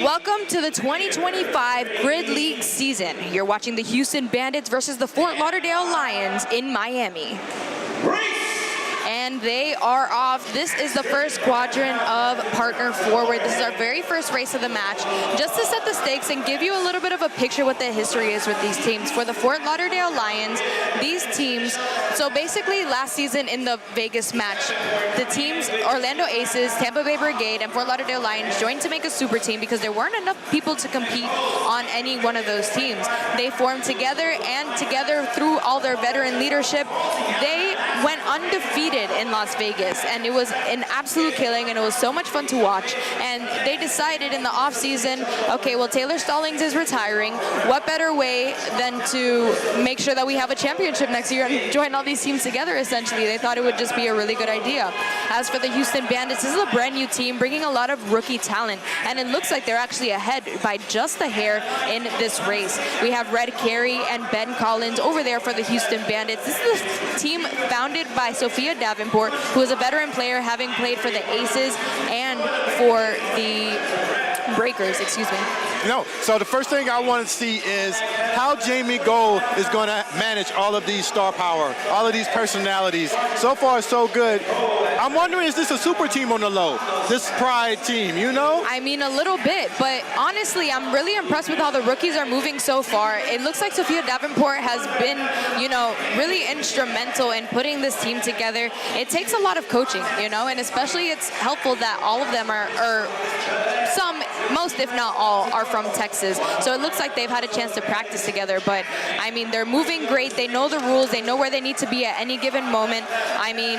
Welcome to the 2025 Grid League season. You're watching the Houston Bandits versus the Fort Lauderdale Lions in Miami. And they are off. This is the first quadrant of partner forward. This is our very first race of the match. Just to set the stakes and give you a little bit of a picture what the history is with these teams. For the Fort Lauderdale Lions, these teams, so basically last season in the Vegas match, the teams Orlando Aces, Tampa Bay Brigade, and Fort Lauderdale Lions joined to make a super team because there weren't enough people to compete on any one of those teams. They formed together, and together through all their veteran leadership, they went undefeated in Las Vegas, and it was an absolute killing, and it was so much fun to watch. And they decided in the off season, okay, well, Taylor Stallings is retiring. What better way than to make sure that we have a championship next year and join all these teams together, essentially. They thought it would just be a really good idea. As for the Houston Bandits, this is a brand new team bringing a lot of rookie talent, and it looks like they're actually ahead by just a hair in this race. We have Red Carey and Ben Collins over there for the Houston Bandits. This is a team founded by Sophia Davenport, who is a veteran player, having played for the Aces and for the Breakers, excuse me. No, so the first thing I want to see is how Jamie Gold is going to manage all of these star power, all of these personalities. So far, so good. I'm wondering, is this a super team on the low? This Pride team, you know? I mean, a little bit, but honestly, I'm really impressed with how the rookies are moving so far. It looks like Sophia Davenport has been, you know, really instrumental in putting this team together. It takes a lot of coaching, you know, and especially it's helpful that all of them are some, most if not all, are from Texas. So it looks like they've had a chance to practice together, but I mean, they're moving great. They know the rules. They know where they need to be at any given moment. I mean,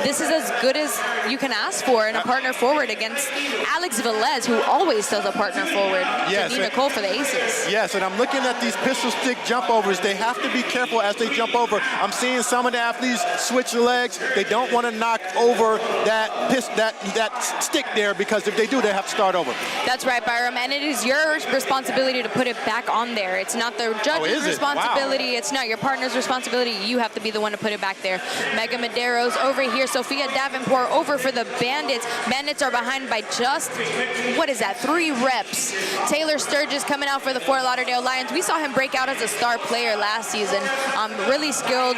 this is as good as you can ask for in a partner forward against Alex Velez, who always does a partner forward. Yes, to Nicole for the Aces. Yes, and I'm looking at these pistol stick jump overs. They have to be careful as they jump over. I'm seeing some of the athletes switch the legs. They don't want to knock over that stick there, because if they do, they have to start over. That's right, Byram, and it is your responsibility to put it back on there. It's not the judge's responsibility. Wow. It's not your partner's responsibility. You have to be the one to put it back there. Mega Madero's over here. Sophia Davenport over for the Bandits. Bandits are behind by just, what is that, 3 reps. Taylor Sturgis coming out for the Fort Lauderdale Lions. We saw him break out as a star player last season. Really skilled,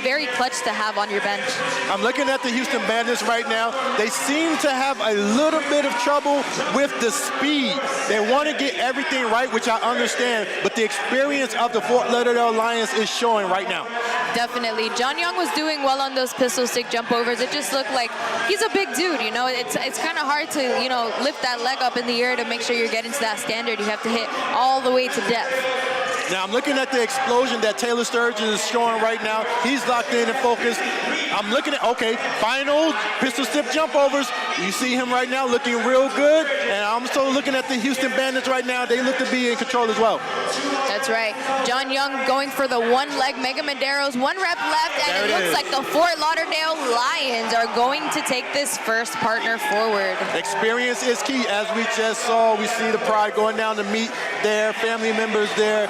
very clutch to have on your bench. I'm looking at the Houston Bandits right now. They seem to have a little bit of trouble with the speed. They want to get everything right, which I understand, but the experience of the Fort Lauderdale Lions is showing right now. Definitely. John Young was doing well on those pistol stick jump overs. It just looked like he's a big dude, you know. It's kind of hard to, you know, lift that leg up in the air to make sure you're getting to that standard. You have to hit all the way to depth. Now I'm looking at the explosion that Taylor Sturgeon is showing right now. He's locked in and focused. I'm looking at, okay, final pistol stick jump overs. You see him right now looking real good. And I'm also looking at the Houston Bandits right now. They look to be in control as well. That's right. John Young going for the one leg. Mega Madero's 1 rep left, and it looks like the Fort Lauderdale Lions are going to take this first partner forward. Experience is key. As we just saw, we see the Pride going down to meet their family members there.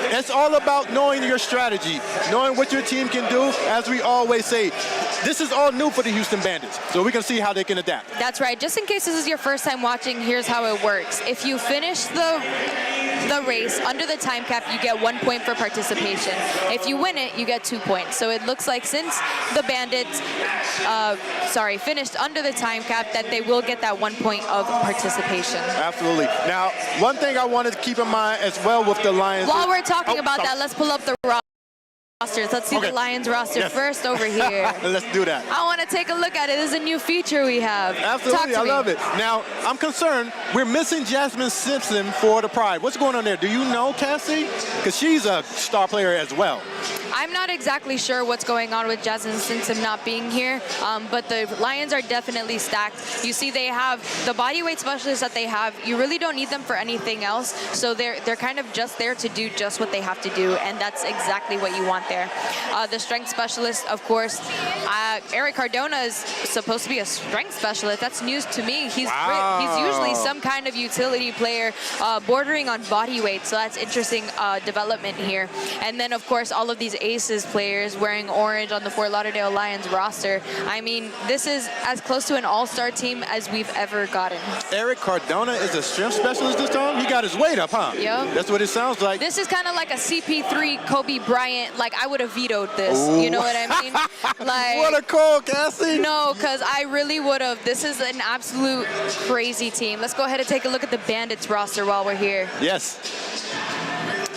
It's all about knowing your strategy, knowing what your team can do. As we always say, this is all new for the Houston Bandits, so we can see how they can adapt. That's right. Just in case this is your first time watching, here's how it works. If you finish the race under the time cap, you get 1 point for participation. If you win it, you get 2 points. So it looks like since the Bandits, finished under the time cap, that they will get that 1 point of participation. Absolutely. Now, one thing I wanted to keep in mind as well with the Lions. While we're talking about that, let's pull up the rosters. Let's see the Lions roster first over here. Let's do that. I want to take a look at it. This is a new feature we have. Absolutely, I love it. Now, I'm concerned we're missing Jasmine Simpson for the Pride. What's going on there? Do you know, Cassie? Because she's a star player as well. I'm not exactly sure what's going on with Jasmine Simpson not being here, but the Lions are definitely stacked. You see, they have the bodyweight specialists that they have. You really don't need them for anything else, so they're kind of just there to do just what they have to do, and that's exactly what you want there. The strength specialist, of course, Eric Cardona is supposed to be a strength specialist. That's news to me. He's usually some kind of utility player, bordering on bodyweight, so that's interesting development here. And then, of course, all of these Aces players wearing orange on the Fort Lauderdale Lions roster. I mean, this is as close to an all-star team as we've ever gotten. Eric Cardona is a strength specialist this time? He got his weight up, huh? Yep. That's what it sounds like. This is kind of like a CP3 Kobe Bryant. Like, I would have vetoed this. Ooh. You know what I mean? Like, what a call, Cassie. No, because I really would have. This is an absolute crazy team. Let's go ahead and take a look at the Bandits roster while we're here. Yes.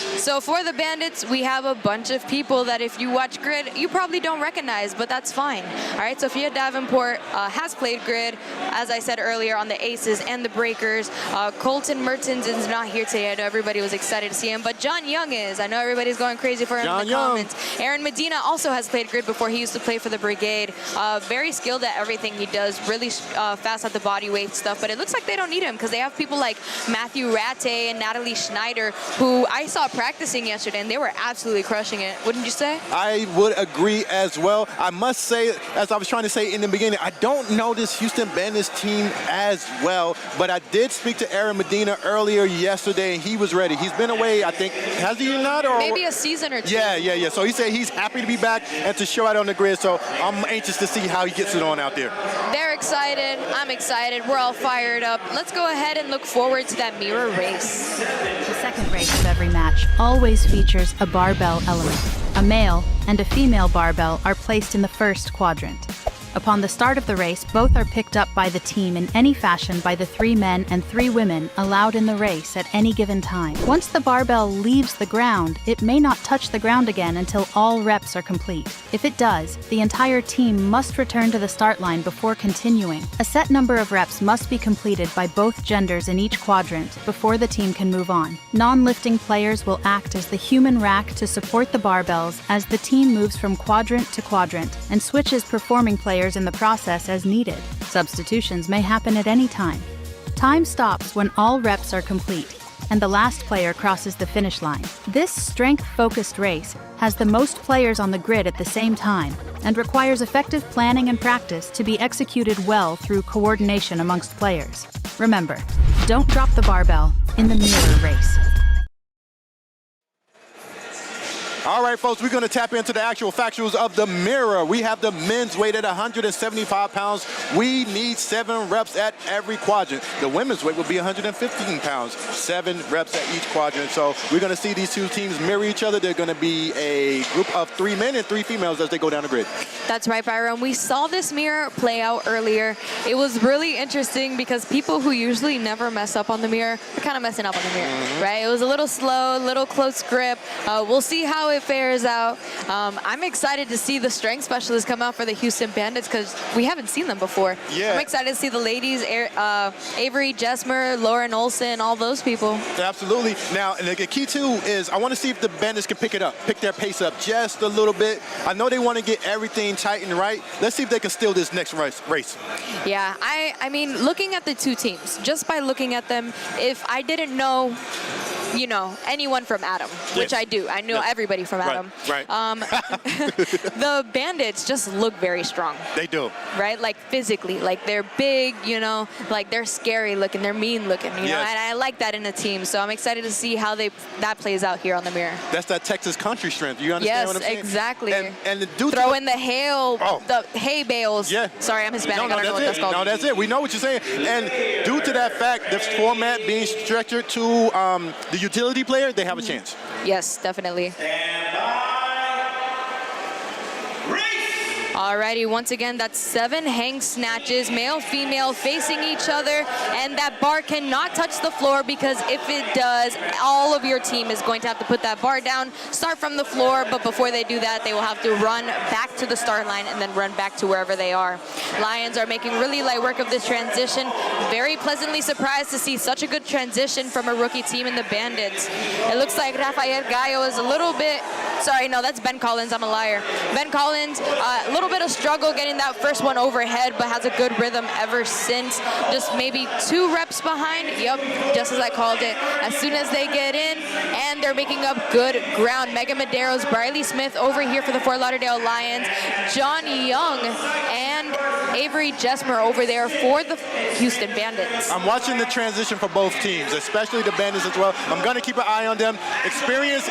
So for the Bandits, we have a bunch of people that if you watch Grid, you probably don't recognize, but that's fine. All right, Sophia Davenport has played Grid, as I said earlier, on the Aces and the Breakers. Colton Mertens is not here today. I know everybody was excited to see him, but John Young is. I know everybody's going crazy for him in the comments. Aaron Medina also has played Grid before. He used to play for the Brigade. Very skilled at everything he does, really fast at the body weight stuff, but it looks like they don't need him because they have people like Matthew Ratte and Natalie Schneider, who I saw practicing yesterday, and they were absolutely crushing it. Wouldn't you say? I would agree as well. I must say, as I was trying to say in the beginning, I don't know this Houston Bandits team as well, but I did speak to Aaron Medina earlier yesterday, and he was ready. He's been away, I think, has he not? Or maybe a season or two. Yeah. So he said he's happy to be back and to show out on the grid, so I'm anxious to see how he gets it on out there. They're excited. I'm excited. We're all fired up. Let's go ahead and look forward to that mirror race. The second race of every match always features a barbell element. A male and a female barbell are placed in the first quadrant. Upon the start of the race, both are picked up by the team in any fashion by the 3 men and 3 women allowed in the race at any given time. Once the barbell leaves the ground, it may not touch the ground again until all reps are complete. If it does, the entire team must return to the start line before continuing. A set number of reps must be completed by both genders in each quadrant before the team can move on. Non-lifting players will act as the human rack to support the barbells as the team moves from quadrant to quadrant and switches performing players in the process as needed. Substitutions may happen at any time. Time stops when all reps are complete and the last player crosses the finish line. This strength-focused race has the most players on the grid at the same time and requires effective planning and practice to be executed well through coordination amongst players. Remember, don't drop the barbell in the mirror race. All right, folks, we're going to tap into the actual factuals of the mirror. We have the men's weight at 175 pounds. We need 7 reps at every quadrant. The women's weight will be 115 pounds, 7 reps at each quadrant. So we're going to see these two teams mirror each other. They're going to be a group of 3 men and 3 females as they go down the grid. That's right, Byron. We saw this mirror play out earlier. It was really interesting because people who usually never mess up on the mirror are kind of messing up on the mirror, right? It was a little slow, a little close grip. We'll see how it fares out. I'm excited to see the strength specialists come out for the Houston Bandits because we haven't seen them before. Yeah. I'm excited to see the ladies, Avery Jesmer, Lauren Olson, all those people. Absolutely. Now, and the key too is I want to see if the Bandits can pick their pace up just a little bit. I know they want to get everything tight and right. Let's see if they can steal this next race. Yeah, I mean, looking at the two teams, just by looking at them, if I didn't know, you know, anyone from Adam, which I do. I know everybody from Adam. Right. The Bandits just look very strong. They do. Right? Like physically, like they're big, you know, like they're scary looking, they're mean looking, you know, and I like that in a team. So I'm excited to see how that plays out here on the mirror. That's that Texas country strength. You understand what I'm saying? Yes, exactly. And the dude throw in the the hay bales. Yeah. Sorry, I'm Hispanic. I don't know what that's called. No, that's it. We know what you're saying. And due to that fact, this format being structured to the utility player, they have a chance. Yes, definitely. Alrighty, once again, that's 7 hang snatches, male, female, facing each other, and that bar cannot touch the floor because if it does, all of your team is going to have to put that bar down, start from the floor, but before they do that, they will have to run back to the start line and then run back to wherever they are. Lions are making really light work of this transition. Very pleasantly surprised to see such a good transition from a rookie team in the Bandits. It looks like Rafael Gallo is a little bit, sorry, no, that's Ben Collins, I'm a liar. Ben Collins, a little bit of struggle getting that first one overhead, but has a good rhythm ever since. Just maybe 2 reps behind. Yep, just as I called it. As soon as they get in, and they're making up good ground. Megan Medeiros, Briley Smith over here for the Fort Lauderdale Lions. John Young and Avery Jesmer over there for the Houston Bandits. I'm watching the transition for both teams, especially the Bandits as well. I'm going to keep an eye on them. Experience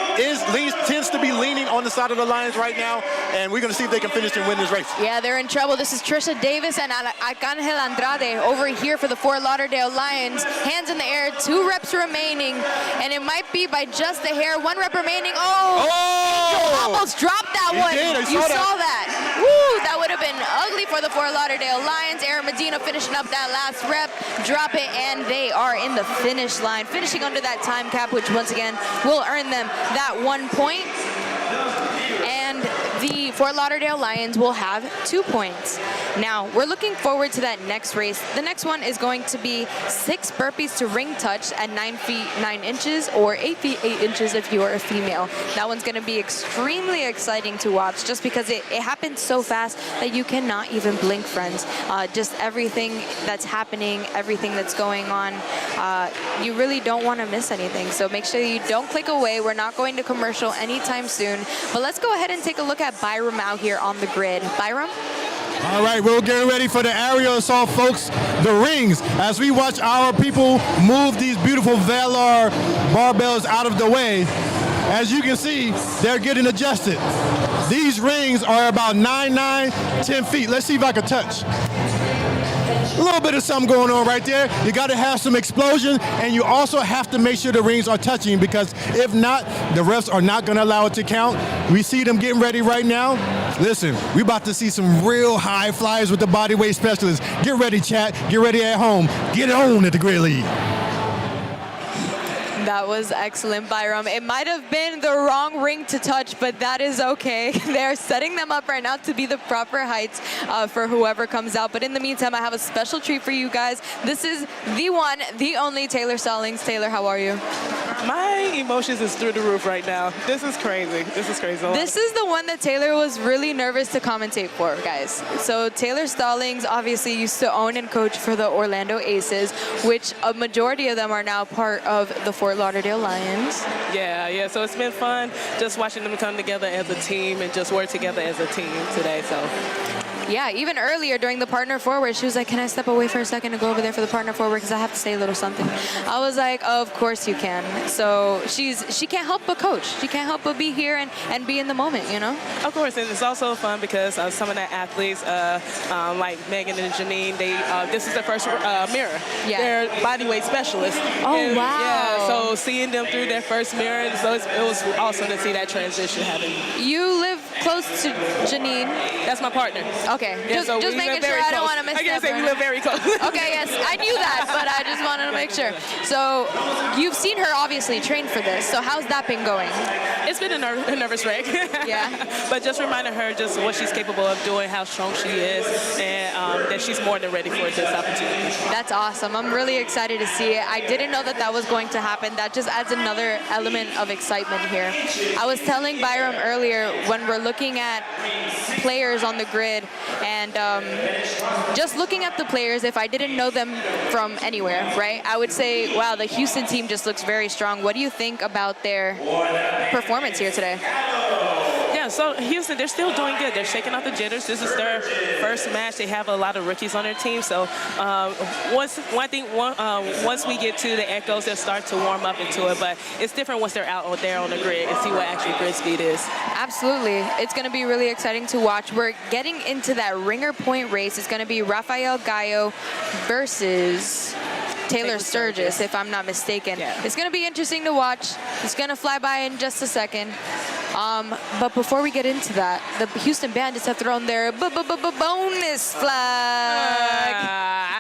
tends to be leaning on the side of the Lions right now, and we're going to see if they can finish and win this race. Yeah, they're in trouble. This is Trisha Davis and Arcangel Andrade over here for the Fort Lauderdale Lions. Hands in the air, 2 reps remaining, and it might be by just a hair. 1 rep remaining. Oh! Almost dropped that one. You saw that. Woo! That would have been ugly for the Fort Lauderdale Lions. Aaron Medina finishing up that last rep. Drop it, and they are in the finish line, finishing under that time cap, which once again will earn them that 1 point. And the Fort Lauderdale Lions will have 2 points. Now, we're looking forward to that next race. The next one is going to be 6 burpees to ring touch at 9 feet 9 inches or 8 feet 8 inches if you are a female. That one's going to be extremely exciting to watch just because it happens so fast that you cannot even blink, friends. Just everything that's happening, everything that's going on, you really don't want to miss anything. So make sure you don't click away. We're not going to commercial anytime soon. But let's go ahead and take a look at Byram out here on the grid. Byram? All right, we're getting ready for the aerial assault, folks. The rings, as we watch our people move these beautiful Velar barbells out of the way, as you can see, they're getting adjusted. These rings are about 9'9", 10 feet. Let's see if I can touch. A little bit of something going on right there. You got to have some explosion, and you also have to make sure the rings are touching, because if not, the refs are not going to allow it to count. We see them getting ready right now. Listen, we're about to see some real high flyers with the bodyweight specialists. Get ready, chat. Get ready at home. Get it on at the Grid League. That was excellent, Byram. It might have been the wrong ring to touch, but that is okay. They're setting them up right now to be the proper heights for whoever comes out. But in the meantime, I have a special treat for you guys. This is the one, the only Taylor Stallings. Taylor, how are you? My emotions is through the roof right now. This is crazy. This is crazy. This is the one that Taylor was really nervous to commentate for, guys. So Taylor Stallings obviously used to own and coach for the Orlando Aces, which a majority of them are now part of the Fort Lauderdale Lions. Yeah. So it's been fun just watching them come together as a team and just work together as a team today. So. Yeah, even earlier during the partner forward, she was like, can I step away for a second and go over there for the partner forward because I have to say a little something. I was like, of course you can. So she can't help but coach. She can't help but be here and be in the moment, you know? Of course, and it's also fun because some of the athletes, like Megan and Janine, this is their first mirror. Yeah. They're bodyweight specialists. Oh, and, wow. Yeah, so seeing them through their first mirror, so it was awesome to see that transition happen. You live close to Janine. That's my partner. Okay, Yeah, just making sure I don't want to miss I gotta say we live very close. Okay, yes, I knew that, but I just wanted to make sure. So you've seen her obviously train for this. So how's that been going? It's been a nervous wreck. Yeah. But just reminding her just what she's capable of doing, how strong she is, and that she's more than ready for this opportunity. That's awesome. I'm really excited to see it. I didn't know that was going to happen. That just adds another element of excitement here. I was telling Byram earlier when we're looking at players on the grid and just looking at the players, if I didn't know them from anywhere, right, I would say, wow, the Houston team just looks very strong. What do you think about their performance here today? Yeah, so Houston, they're still doing good. They're shaking off the jitters. This is their first match. They have a lot of rookies on their team. So once we get to the echoes, they'll start to warm up into it. But it's different once they're out there on the grid and see what actually grid speed is. Absolutely. It's going to be really exciting to watch. We're getting into that ringer point race. It's going to be Rafael Gallo versus Taylor Sturgis, if I'm not mistaken. Yeah. It's going to be interesting to watch. It's going to fly by in just a second. But before we get into that, the Houston Bandits have thrown their bonus flag.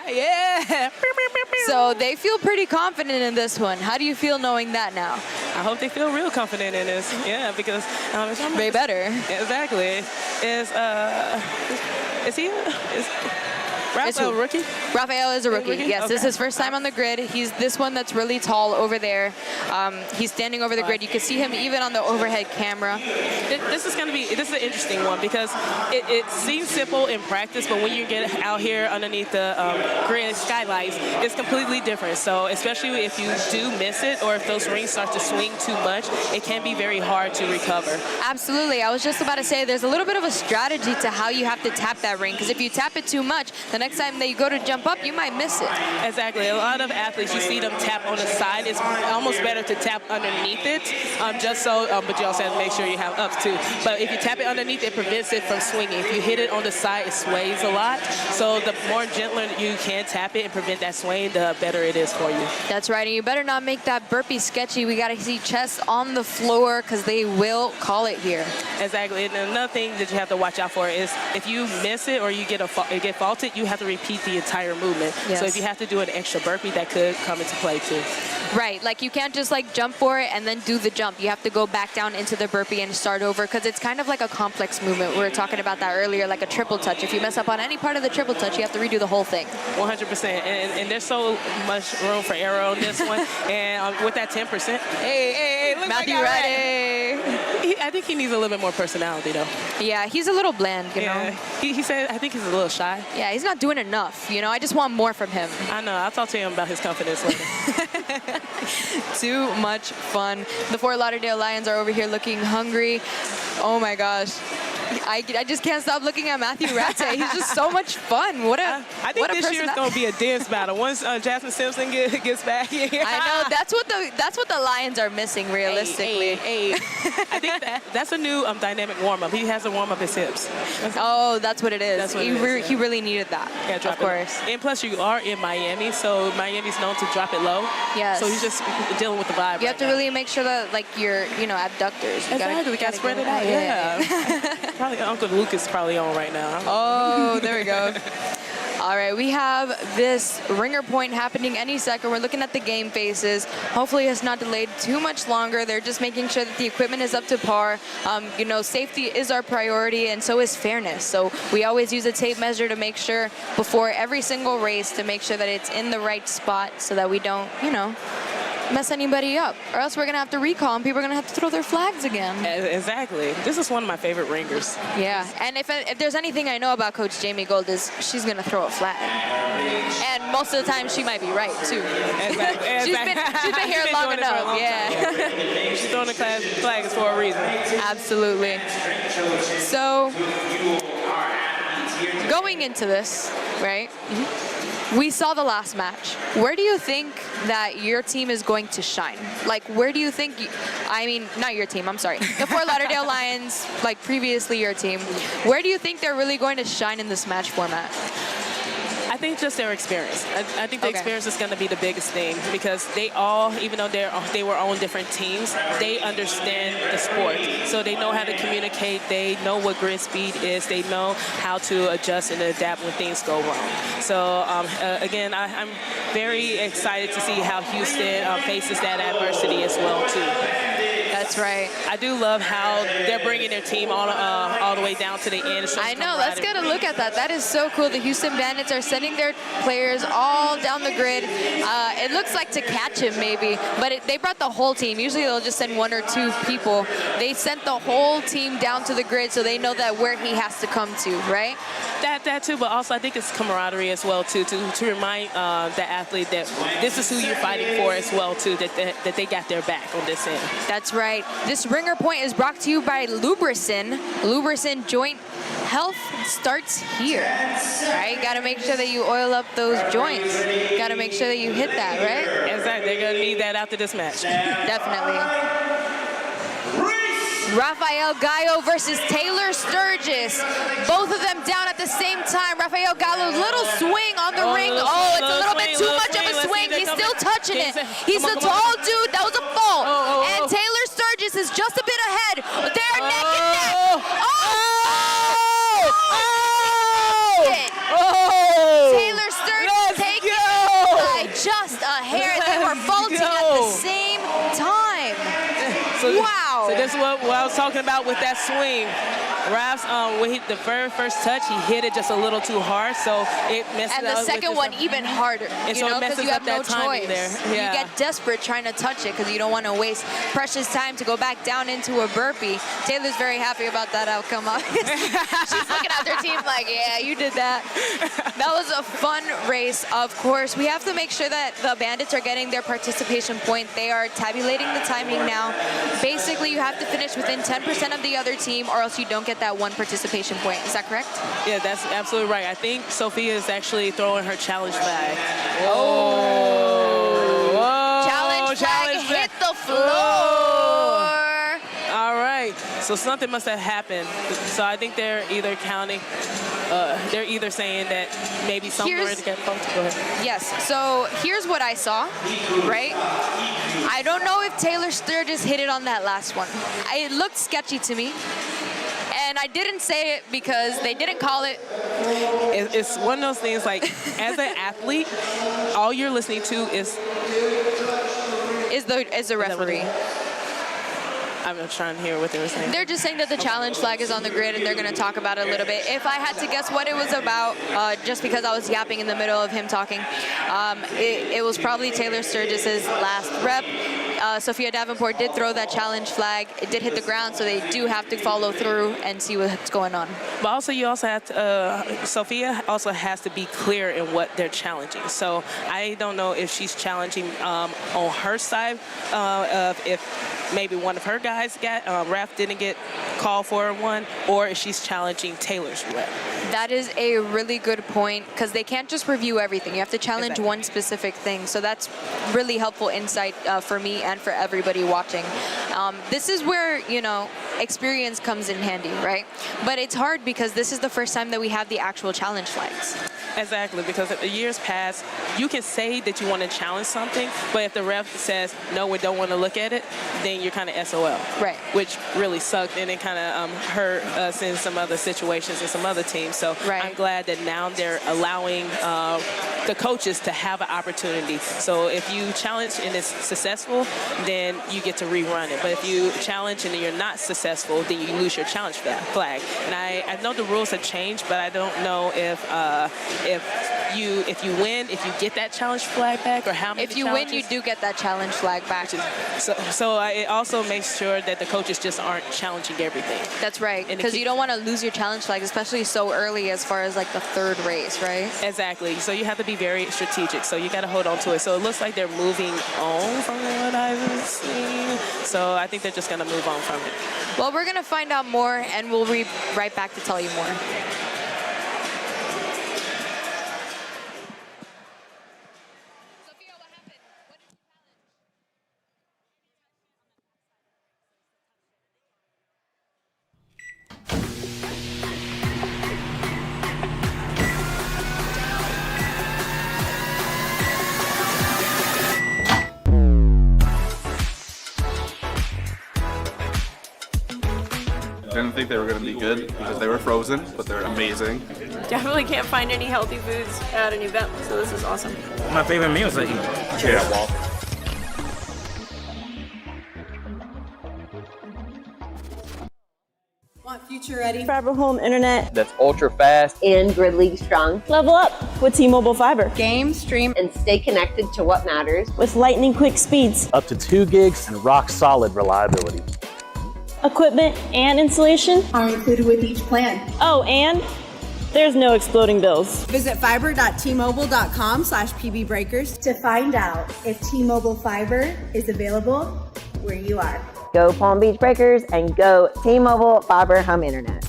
Yeah. So they feel pretty confident in this one. How do you feel knowing that now? I hope they feel real confident in this. Yeah, because they better. Exactly. Raphael, rookie? Raphael is a rookie. Yes, Okay. this is his first time on the grid. He's this one that's really tall over there. He's standing over the grid. You can see him even on the overhead camera. This is an interesting one because it seems simple in practice, but when you get out here underneath the grid skylights, it's completely different. So especially if you do miss it or if those rings start to swing too much, it can be very hard to recover. Absolutely. I was just about to say there's a little bit of a strategy to how you have to tap that ring, because if you tap it too much, the next time that you go to jump up, you might miss it. Exactly. A lot of athletes, you see them tap on the side. It's almost better to tap underneath it, but you also have to make sure you have ups too. But if you tap it underneath, it prevents it from swinging. If you hit it on the side, it sways a lot. So the more gentler you can tap it and prevent that swaying, the better it is for you. That's right, and you better not make that burpee sketchy. We got to see chests on the floor because they will call it here. Exactly, and another thing that you have to watch out for is if you miss it or you get faulted, you have to repeat the entire movement. Yes. So if you have to do an extra burpee, that could come into play too. Right, like you can't just like jump for it and then do the jump. You have to go back down into the burpee and start over because it's kind of like a complex movement. We were talking about that earlier, like a triple touch. If you mess up on any part of the triple touch, you have to redo the whole thing. 100%, and there's so much room for error on this one. And with that 10%, hey, look Matthew Reddy. I think he needs a little bit more personality though. Yeah, he's a little bland, you know. He said I think he's a little shy. Yeah, he's not doing enough, you know. I just want more from him. I know. I'll talk to him about his confidence later. Too much fun. The Fort Lauderdale Lions are over here looking hungry. Oh my gosh. I just can't stop looking at Matthew Rattay. He's just so much fun. I think this year is going to be a dance battle. Once Jasmine Simpson gets back here. I know. That's what the Lions are missing, realistically. I think that's a new dynamic warm-up. He has a warm-up his hips. Oh, that's what it is. That's what He really needed that. Yeah, drop of course. And plus, you are in Miami, so Miami's known to drop it low. Yes. So he's just dealing with the vibe. You have to really make sure that, like, your, abductors. Exactly. We got to spread it out. Yeah. Probably Uncle Luke is probably on right now. Oh, there we go. All right, we have this ringer point happening any second. We're looking at the game faces. Hopefully it's not delayed too much longer. They're just making sure that the equipment is up to par. Safety is our priority, and so is fairness. So we always use a tape measure to make sure before every single race to make sure that it's in the right spot so that we don't, mess anybody up, or else we're gonna have to recall and people are gonna have to throw their flags again. Exactly. This is one of my favorite ringers. Yeah, and if there's anything I know about Coach Jamie Gold is she's gonna throw a flag, and most of the time she might be right too. Exactly. she's been here long enough. Yeah. She's throwing the flags for a reason. Absolutely. So going into this, right? We saw the last match. Where do you think that your team is going to shine? Like, where do you think, not your team, I'm sorry. The Fort Lauderdale Lions, like previously your team. Where do you think they're really going to shine in this match format? I think just their experience. I think the experience is going to be the biggest thing because they all, even though they were on different teams, they understand the sport. So they know how to communicate. They know what grid speed is. They know how to adjust and adapt when things go wrong. So again, I'm very excited to see how Houston faces that adversity as well too. That's right. I do love how they're bringing their team all the way down to the end. I know. Let's get a look at that. That is so cool. The Houston Bandits are sending their players all down the grid. It looks like to catch him maybe, but they brought the whole team. Usually they'll just send one or two people. They sent the whole team down to the grid so they know that where he has to come to, right? That too, but also I think it's camaraderie as well too, to remind the athlete that this is who you're fighting for as well too, that they got their back on this end. That's right. This ringer point is brought to you by Lubricin. Lubricin Joint Health starts here. All right, got to make sure that you oil up those joints. Got to make sure that you hit that, right? Exactly. They're going to need that after this match. Definitely. Rafael Gallo versus Taylor Sturgis. Both of them down at the same time. Rafael Gallo, little swing on the ring. Oh, it's a little bit too much of a swing. He's still touching it. He's a tall dude. That was a fault. And Taylor Sturgis is just a bit ahead. They're neck and neck. Taylor Sturgis taking it by just a hair. They were vaulting at the same time. Wow. So this is what I was talking about with that swing. Raph's, when the very first touch, he hit it just a little too hard, so it messed And up. the second one even harder, and you so know, it messes because you have up no that timing choice. there. Yeah. You get desperate trying to touch it because you don't want to waste precious time to go back down into a burpee. Taylor's very happy about that outcome. She's looking at their team like, yeah, you did that. That was a fun race, of course. We have to make sure that the Bandits are getting their participation point. They are tabulating the timing now. Basically, you have to finish within 10% of the other team or else you don't get that one participation point. Is that correct? Yeah, that's absolutely right. I think Sophia is actually throwing her challenge flag. Challenge flag hit the floor. All right, so something must have happened. So I think they're either counting, they're either saying that maybe somewhere to get folks. Go ahead. Yes, so here's what I saw, right? I don't know if Taylor Sturgis hit it on that last one. It looked sketchy to me. And I didn't say it because they didn't call it. It's one of those things like, as an athlete, all you're listening to is the referee. I'm trying to hear what they were saying. They're just saying that the challenge flag is on the grid and they're going to talk about it a little bit. If I had to guess what it was about, just because I was yapping in the middle of him talking, it was probably Taylor Sturgis's last rep. Sophia Davenport did throw that challenge flag. It did hit the ground, so they do have to follow through and see what's going on. But also, you also have to, Sophia also has to be clear in what they're challenging. So I don't know if she's challenging on her side of if maybe one of her guys got, Raph didn't get called for one, or if she's challenging Taylor's rep. That is a really good point, because they can't just review everything. You have to challenge Exactly. one specific thing. So that's really helpful insight for me and for everybody watching. This is where, you know, experience comes in handy, right? But it's hard because this is the first time that we have the actual challenge flags. Exactly, because in years past, you can say that you want to challenge something, but if the ref says, no, we don't want to look at it, then you're kind of SOL. Right. Which really sucked, and it kind of hurt us in some other situations and some other teams. So Right. I'm glad that now they're allowing the coaches to have an opportunity. So if you challenge and it's successful, then you get to rerun it. But if you challenge and you're not successful, then you lose your challenge flag. And I know the rules have changed, but I don't know if you win, if you get that challenge flag back, or how many If you win, you do get that challenge flag back. So it also makes sure that the coaches just aren't challenging everything. That's right, because you don't want to lose your challenge flag, especially so early as far as like the third race, right? Exactly. So you have to be very strategic. So you got to hold on to it. So it looks like they're moving on from what I've seen. So I think they're just going to move on from it. Well, we're going to find out more, and we'll be right back to tell you more. I didn't think they were going to be good because they were frozen, but they're amazing. Definitely can't find any healthy foods at an event, so this is awesome. My favorite meals I eat. Yeah, well. Want future-ready fiber home internet that's ultra fast and Grid League strong. Level up with T-Mobile Fiber. Game, stream, and stay connected to what matters. With lightning quick speeds. Up to 2 gigs and rock solid reliability. Equipment and installation are included with each plan. Oh, and there's no exploding bills. Visit fiber.tmobile.com/pbbreakers to find out if T-Mobile Fiber is available where you are. Go Palm Beach Breakers and go T-Mobile Fiber Home Internet.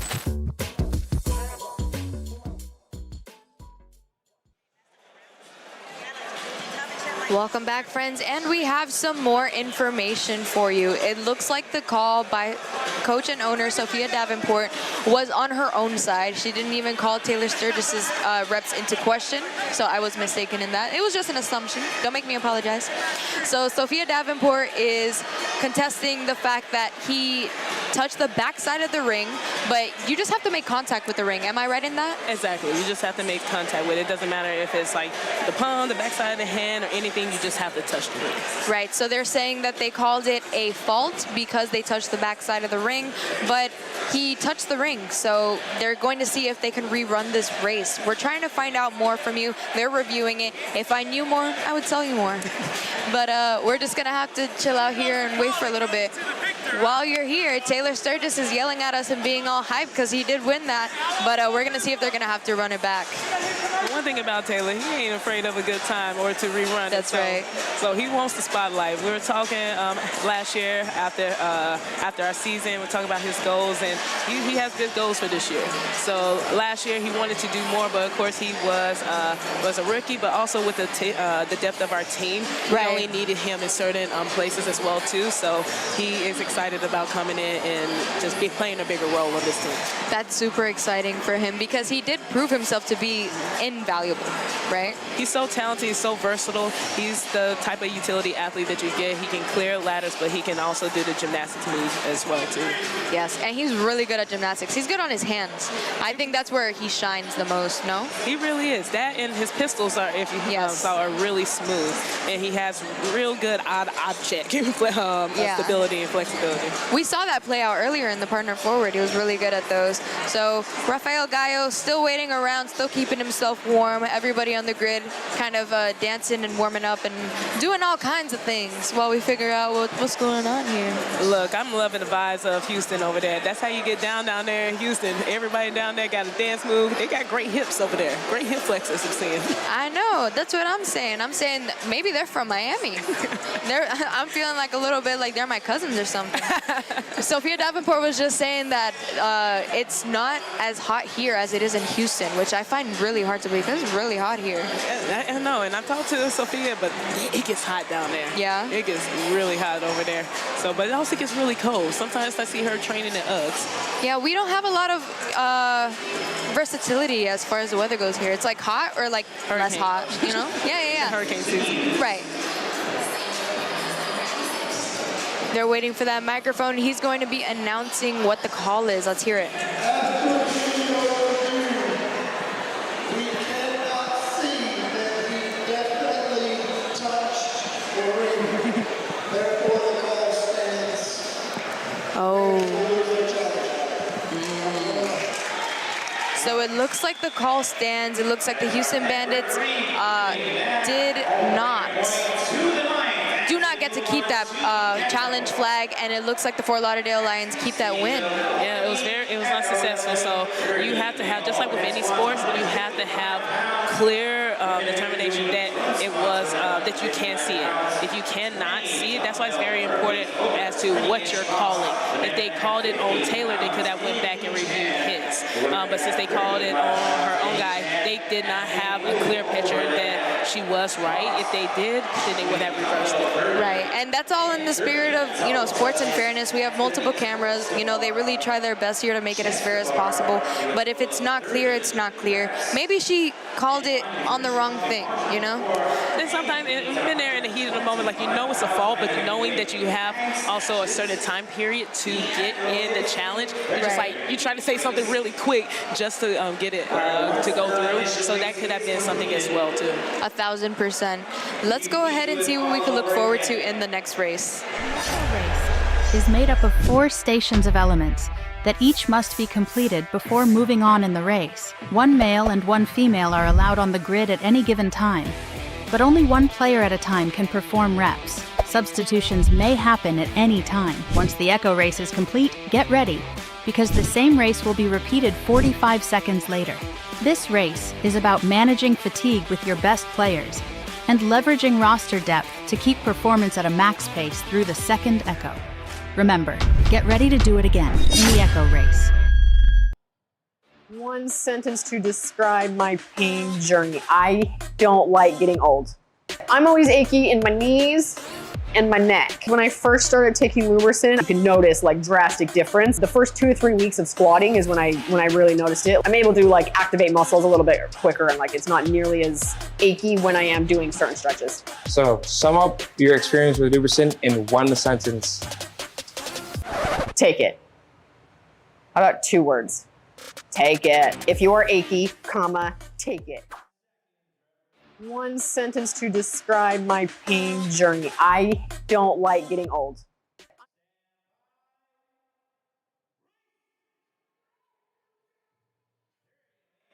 Welcome back, friends, and we have some more information for you. It looks like the call by coach and owner Sophia Davenport was on her own side. She didn't even call Taylor Sturgis's reps into question, so I was mistaken in that. It was just an assumption. Don't make me apologize. So Sophia Davenport is contesting the fact that he touch the backside of the ring, but you just have to make contact with the ring. Am I right in that? Exactly. You just have to make contact with it. It doesn't matter if it's like the palm, the backside of the hand, or anything. You just have to touch the ring. Right. So they're saying that they called it a fault because they touched the backside of the ring, but he touched the ring. So they're going to see if they can rerun this race. We're trying to find out more from you. They're reviewing it. If I knew more, I would tell you more. But we're just going to have to chill out here and wait for a little bit. While you're here, Taylor Sturgis is yelling at us and being all hyped because he did win that, but we're going to see if they're going to have to run it back. One thing about Taylor, he ain't afraid of a good time or to rerun. That's right. So he wants the spotlight. We were talking last year after our season, we're talking about his goals, and he has good goals for this year. So last year he wanted to do more, but of course he was a rookie, but also with the depth of our team, we only needed him in certain places as well too. So he is excited about coming in and just playing a bigger role on this team. That's super exciting for him because he did prove himself to be invaluable, right? He's so talented, he's so versatile. He's the type of utility athlete that you get. He can clear ladders, but he can also do the gymnastics move as well too. Yes, and he's really good at gymnastics. He's good on his hands. I think that's where he shines the most, no? He really is. That and his pistols are, if you saw, are really smooth. And he has real good odd object stability and flexibility. We saw that play out earlier in the partner forward. He was really good at those. So Rafael Gallo still waiting around, still keeping himself warm. Everybody on the grid kind of dancing and warming up and doing all kinds of things while we figure out what's going on here. Look, I'm loving the vibes of Houston over there. That's how you get down there in Houston. Everybody down there got a dance move. They got great hips over there. Great hip flexors, I'm seeing. I know. That's what I'm saying. I'm saying maybe they're from Miami. I'm feeling like a little bit like they're my cousins or something. Sophia Davenport was just saying that it's not as hot here as it is in Houston, which I find really hard to believe. It's really hot here. I know, and I talked to Sophia, but it gets hot down there. Yeah? It gets really hot over there. So, but it also gets really cold. Sometimes I see her training in Uggs. Yeah, we don't have a lot of versatility as far as the weather goes here. It's like hot or like less hot, you know? Yeah. Hurricane season. Right. They're waiting for that microphone. He's going to be announcing what the call is. Let's hear it. So it looks like the call stands. It looks like the Houston Bandits do not get to keep that challenge flag, and it looks like the Fort Lauderdale Lions keep that win. Yeah, it was not successful. So you have to have, just like with any sports, you have to have clear determination that it was that you can see it. If you cannot see it, that's why it's very important as to what you're calling. If they called it on Taylor, they could have went back and reviewed his. But since they called it on her own guy, they did not have a clear picture that she was right. If they did, then they would have reversed it. Right, and that's all in the spirit of, you know, sports and fairness. We have multiple cameras. You know, they really try their best here to make it as fair as possible. But if it's not clear, it's not clear. Maybe she called it on the wrong thing, you know? And sometimes you've been there in the heat of the moment, like you know it's a fault, but knowing that you have also a certain time period to get in the challenge, you're just like, you try to say something really quick just to get it to go through. So that could have been something as well too. 1000%. Let's go ahead and see what we can look forward to in the next race. The race is made up of 4 stations of elements that each must be completed before moving on in the race. 1 male and 1 female are allowed on the grid at any given time, but only 1 player at a time can perform reps. Substitutions may happen at any time. Once the echo race is complete, get ready, because the same race will be repeated 45 seconds later. This race is about managing fatigue with your best players and leveraging roster depth to keep performance at a max pace through the second echo. Remember, get ready to do it again in the echo race. One sentence to describe my pain journey. I don't like getting old. I'm always achy in my knees and my neck. When I first started taking Lubricin, you can notice like drastic difference. The first 2 to 3 weeks of squatting is when I really noticed it. I'm able to like activate muscles a little bit quicker, and like it's not nearly as achy when I am doing certain stretches. So sum up your experience with Lubricin in 1 sentence. Take it. How about 2 words? Take it. If you are achy, comma, take it. 1 sentence to describe my pain journey. I don't like getting old.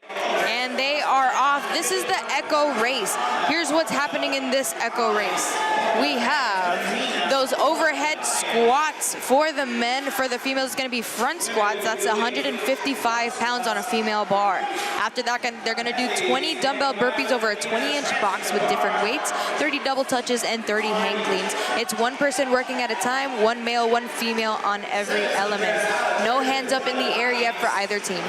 And they are off. This is the Echo race. Here's what's happening in this Echo race. We have those overhead squats for the men. For the females, it's going to be front squats. That's 155 pounds on a female bar. After that, they're going to do 20 dumbbell burpees over a 20-inch box with different weights, 30 double touches, and 30 hang cleans. It's 1 person working at a time, 1 male, 1 female on every element. No hands up in the air yet for either team.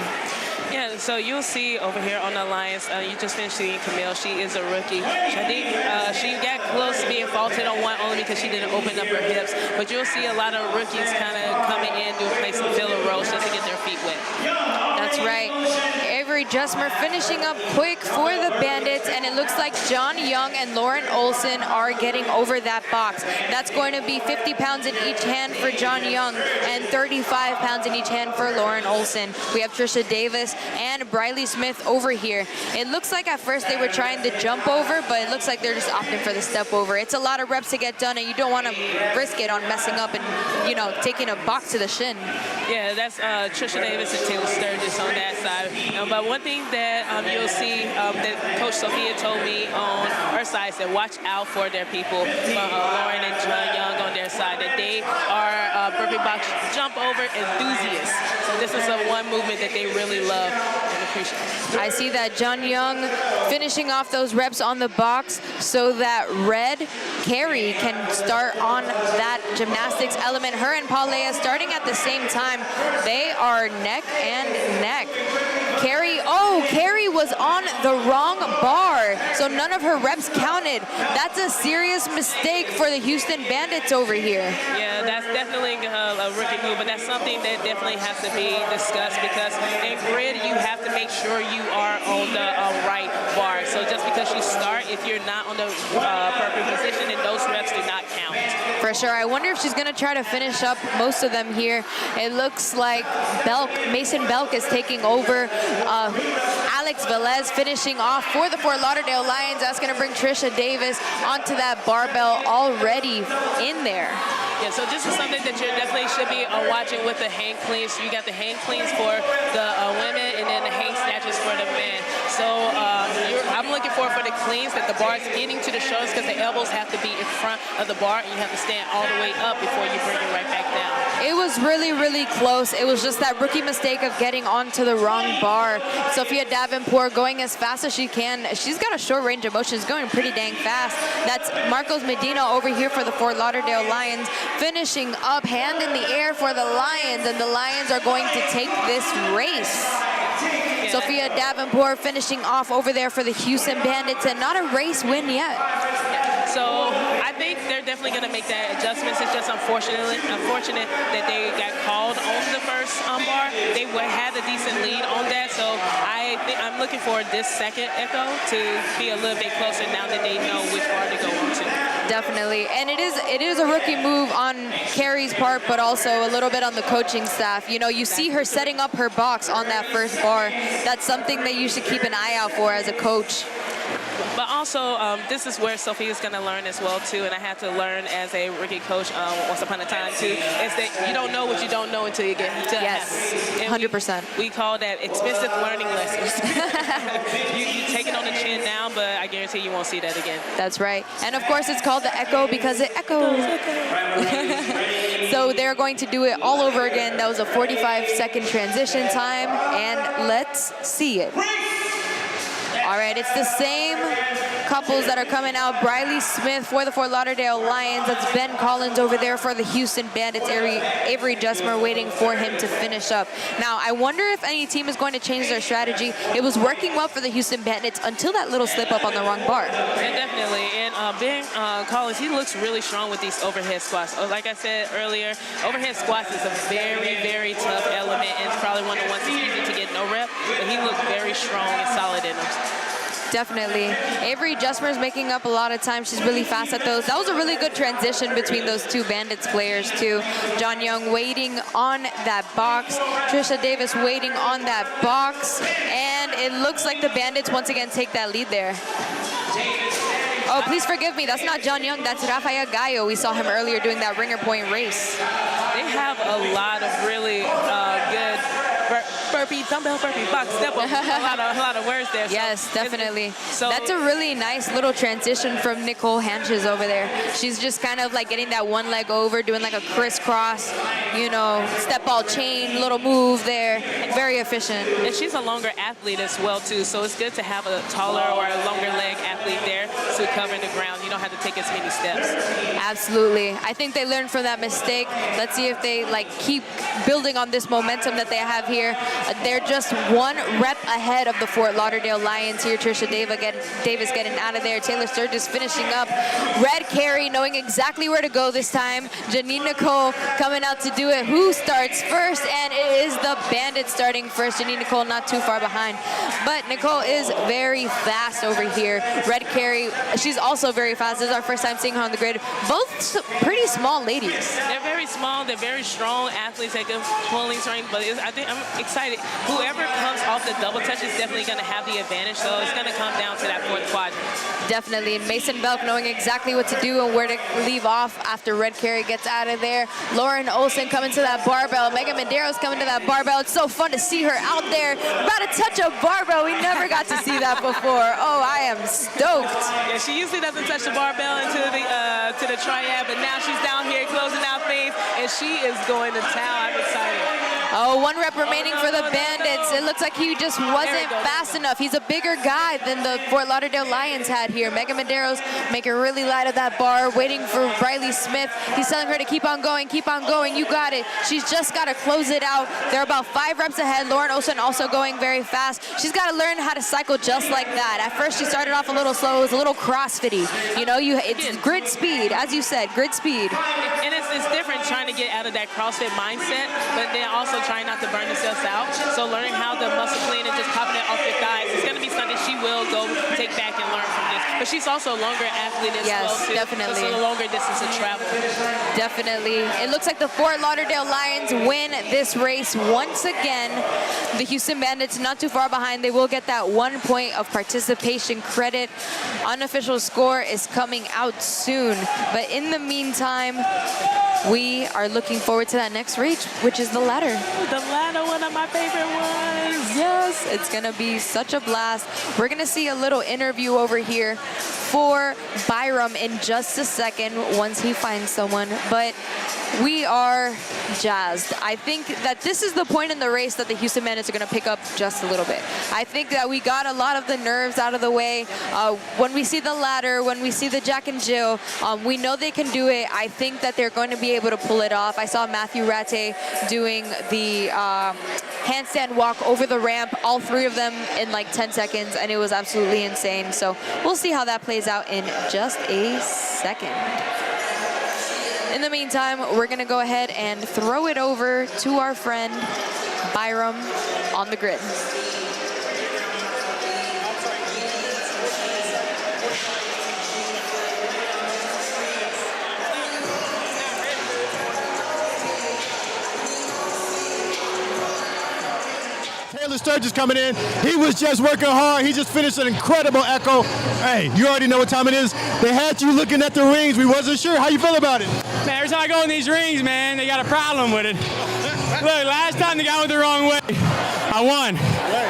Yeah, so you'll see over here on the Alliance, you just finished seeing Camille. She is a rookie. I think she got close to being faulted on one only because she didn't open up her hips. But you'll see a lot of rookies kind of coming in, doing some filler rolls just to get their feet wet. That's right. Avery Jesmer finishing up quick for the Bandits, and it looks like John Young and Lauren Olson are getting over that box. That's going to be 50 pounds in each hand for John Young and 35 pounds in each hand for Lauren Olson. We have Trisha Davis and Briley Smith over here. It looks like at first they were trying to jump over, but it looks like they're just opting for the step over. It's a lot of reps to get done, and you don't want to risk it on messing up and, you know, taking a box to the shin. Yeah, that's Trisha Davis and Taylor Sturgis on that side. But one thing that you'll see that Coach Sophia told me on her side is that watch out for their people, Lauren and John Young on their side, that they are burpee box jump over enthusiasts. So this is one movement that they really love and appreciate. I see that John Young finishing off those reps on the box so that Red Carey can start on that gymnastics element. Her and Paulea starting at the same time. They are neck and neck. Carey was on the wrong bar, so none of her reps counted. That's a serious mistake for the Houston Bandits over here. Yeah, that's definitely a rookie move, but that's something that definitely has to be discussed because in grid, you have to make sure you are on the right bar. So just because you start, if you're not on the perfect position, then those reps do not count. For sure. I wonder if she's going to try to finish up most of them here. It looks like Mason Belk is taking over. Alex Velez finishing off for the Fort Lauderdale Lions. That's going to bring Trisha Davis onto that barbell already in there. Yeah, so this is something that you definitely should be watching with the hang cleans. You got the hang cleans for the women and then the hang snatches for the men. So I'm looking for the cleans that the bar is getting to the shoulders because the elbows have to be in front of the bar and you have to stand all the way up before you bring it right back down. It was really, really close. It was just that rookie mistake of getting onto the wrong bar. Sophia Davenport going as fast as she can. She's got a short range of motion. She's going pretty dang fast. That's Marcos Medina over here for the Fort Lauderdale Lions, finishing up hand in the air for the Lions, and the Lions are going to take this race. Yeah. Sophia Davenport finishing off over there for the Houston Bandits, and not a race win yet. So I think they're definitely going to make that adjustments. It's just unfortunate that they got called on the first bar. They had a decent lead on that, so I'm looking for this second Echo to be a little bit closer now that they know which bar to go on to. Definitely, and it is a rookie move on Carrie's part, but also a little bit on the coaching staff. You know, you see her setting up her box on that first bar. That's something that you should keep an eye out for as a coach. But also, this is where Sophia's going to learn as well, too, and I had to learn as a rookie coach once upon a time, too, is that you don't know what you don't know until you get to it. Yes, 100%. We call that expensive learning lessons. you take it on the chin now, but I guarantee you won't see that again. That's right. And, of course, it's called the Echo because it echoes. So they're going to do it all over again. That was a 45-second transition time, and let's see it. All right, it's the same couples that are coming out. Briley Smith for the Fort Lauderdale Lions. That's Ben Collins over there for the Houston Bandits. Avery Jesmer waiting for him to finish up. Now, I wonder if any team is going to change their strategy. It was working well for the Houston Bandits until that little slip up on the wrong bar. Yeah, definitely. And Ben Collins, he looks really strong with these overhead squats. Like I said earlier, overhead squats is a very, very tough element, and it's probably one of the ones that's easy to get no rep, but he looked very strong and solid in them. Definitely. Avery Jesmer's making up a lot of time. She's really fast at those. That was a really good transition between those two Bandits players too. John Young waiting on that box. Trisha Davis waiting on that box. And it looks like the Bandits once again take that lead there. Oh, please forgive me. That's not John Young. That's Rafael Gallo. We saw him earlier doing that ringer point race. They have a lot of really good burpee, dumbbell burpee, box step up. a lot of words there. So yes, definitely. So that's a really nice little transition from Nicole Hanches over there. She's just kind of like getting that one leg over, doing like a crisscross, you know, step ball chain, little move there. Very efficient. And she's a longer athlete as well too, so it's good to have a taller or a longer leg athlete there to cover the ground. You don't have to take as many steps. Absolutely. I think they learned from that mistake. Let's see if they like keep building on this momentum that they have here. They're just one rep ahead of the Fort Lauderdale Lions here. Trisha Davis getting out of there. Taylor Sturgis finishing up. Red Carey knowing exactly where to go this time. Janine Nicole coming out to do it. Who starts first? And it is the Bandits starting first. Janine Nicole not too far behind. But Nicole is very fast over here. Red Carey, she's also very fast. This is our first time seeing her on the grid. Both pretty small ladies. They're very small. They're very strong athletes that can pulling strength. But I think I'm excited. Whoever comes off the double touch is definitely going to have the advantage. So it's going to come down to that fourth quadrant. Definitely. Mason Belk knowing exactly what to do and where to leave off after Red Carey gets out of there. Lauren Olson coming to that barbell. Megan Medeiros coming to that barbell. It's so fun to see her out there. About to touch a barbell. We never got to see that before. Oh, I am stoked. Yeah, she usually doesn't touch the barbell into the triad, but now she's down here closing out things, and she is going to town. I'm excited. Oh, one rep remaining for the Bandits. It looks like he just wasn't fast enough. He's a bigger guy than the Fort Lauderdale Lions had here. Megan Medeiros making really light of that bar, waiting for Riley Smith. He's telling her to keep on going, you got it. She's just got to close it out. They're about 5 reps ahead. Lauren Olsen also going very fast. She's got to learn how to cycle just like that. At first, she started off a little slow. It was a little crossfitty. You know, it's grid speed, as you said, grid speed. And it's different trying to get out of that CrossFit mindset, but then also trying not to burn themselves out. So learning how to muscle clean and just popping it off your thighs is going to be something she will go take back and learn from this. But she's also a longer athlete as well, too. Yes, definitely. So it's a longer distance to travel. Definitely. It looks like the Fort Lauderdale Lions win this race once again. The Houston Bandits not too far behind. They will get that 1 point of participation credit. Unofficial score is coming out soon. But in the meantime, we are looking forward to that next race, which is the ladder. The ladder, one of my favorite ones. Yes, it's gonna be such a blast. We're gonna see a little interview over here for Byram in just a second once he finds someone, but we are jazzed. I think that this is the point in the race that the Houston Bandits are gonna pick up just a little bit. I think that we got a lot of the nerves out of the way. When we see the ladder, when we see the Jack and Jill, we know they can do it. I think that they're going to be able to pull it off. I saw Matthew Ratte doing the handstand walk over the ramp, all 3 of them in like 10 seconds, and it was absolutely insane. So we'll see how that plays out in just a second. In the meantime, we're gonna go ahead and throw it over to our friend Byram on the grid. Taylor Sturgis coming in. He was just working hard. He just finished an incredible echo. Hey, you already know what time it is. They had you looking at the rings. We wasn't sure. How you feel about it? Man, every time I go in these rings, man, they got a problem with it. Look, last time they got it the wrong way. I won.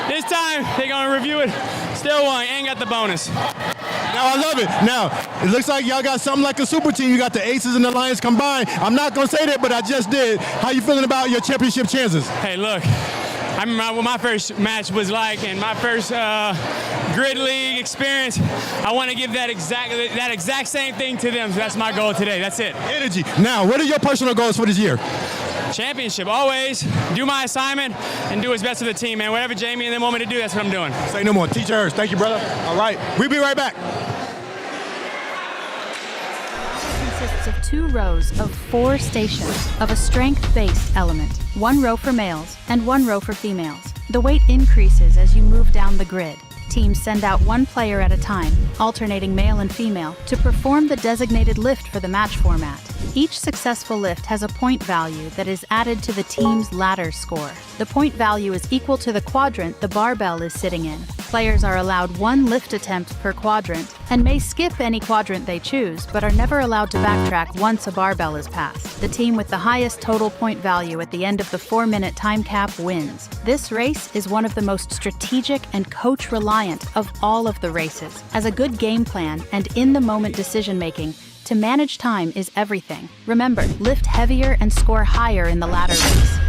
This time, they're going to review it. Still won. Ain't got the bonus. Now, I love it. Now, it looks like y'all got something like a super team. You got the Aces and the Lions combined. I'm not going to say that, but I just did. How you feeling about your championship chances? Hey, look. I remember what my first match was like and my first grid league experience. I want to give that exact same thing to them. So that's my goal today. That's it. Energy. Now, what are your personal goals for this year? Championship, always. Do my assignment and do what's best for the team, man. Whatever Jamie and them want me to do, that's what I'm doing. Say no more. Teacher Hurst. Thank you, brother. All right. We'll be right back. Consists of 2 rows of 4 stations of a strength-based element, 1 row for males and 1 row for females. The weight increases as you move down the grid. Teams send out one player at a time, alternating male and female, to perform the designated lift for the match format. Each successful lift has a point value that is added to the team's ladder score. The point value is equal to the quadrant the barbell is sitting in. Players are allowed one lift attempt per quadrant and may skip any quadrant they choose, but are never allowed to backtrack once a barbell is passed. The team with the highest total point value at the end of the 4-minute time cap wins. This race is one of the most strategic and coach-reliant of all of the races. As a good game plan and in-the-moment decision-making, to manage time is everything. Remember, lift heavier and score higher in the ladder race.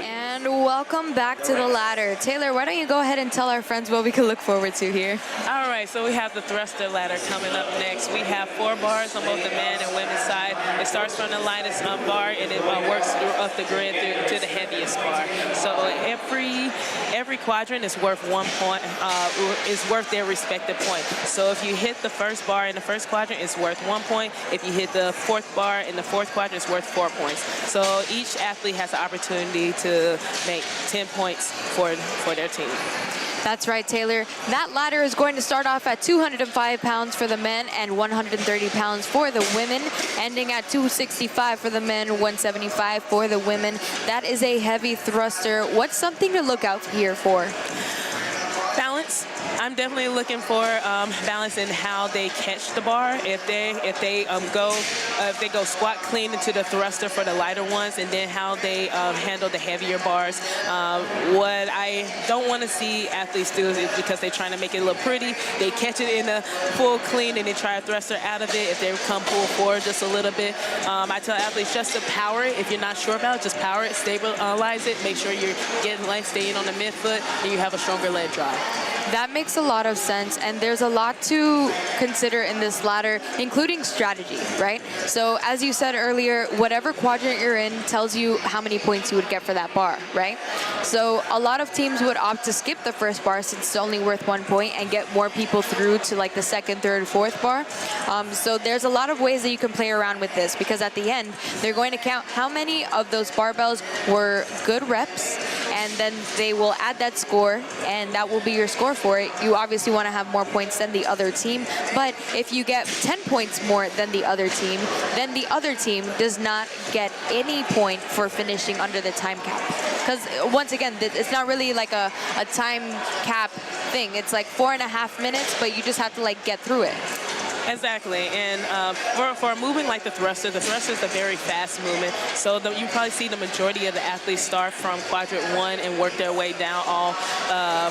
And welcome back to the ladder. Taylor, why don't you go ahead and tell our friends what we can look forward to here? All right, so we have the thruster ladder coming up next. We have 4 bars on both the men and women's side. It starts from the lightest bar and it works up the grid to the heaviest bar. So every quadrant is worth 1 point, is worth their respective point. So if you hit the first bar in the first quadrant, it's worth 1 point. If you hit the 4th bar in the 4th quadrant, it's worth 4 points. So each athlete has the opportunity to make 10 points for their team. That's right, Taylor. That ladder is going to start off at 205 pounds for the men and 130 pounds for the women, ending at 265 for the men, 175 for the women. That is a heavy thruster. What's something to look out here for? Balance. I'm definitely looking for balance in how they catch the bar. If they go squat clean into the thruster for the lighter ones, and then how they handle the heavier bars. What I don't want to see athletes do is because they're trying to make it look pretty, they catch it in a full clean and they try a thruster out of it. If they come pull forward just a little bit, I tell athletes just to power it. If you're not sure about it, just power it, stabilize it, make sure you're getting length, staying on the midfoot, and you have a stronger leg drive. That makes a lot of sense, and there's a lot to consider in this ladder, including strategy, right? So as you said earlier, whatever quadrant you're in tells you how many points you would get for that bar, right? So a lot of teams would opt to skip the first bar since it's only worth 1 point and get more people through to like the 2nd, 3rd, 4th bar. So there's a lot of ways that you can play around with this, because at the end, they're going to count how many of those barbells were good reps, and then they will add that score, and that will be your score for it. You obviously want to have more points than the other team, but if you get 10 points more than the other team, then the other team does not get any point for finishing under the time cap. Because once again, it's not really like a time cap thing. It's like 4.5 minutes, but you just have to like get through it. Exactly, and for a movement like the thruster is a very fast movement, so you probably see the majority of the athletes start from quadrant 1 and work their way down all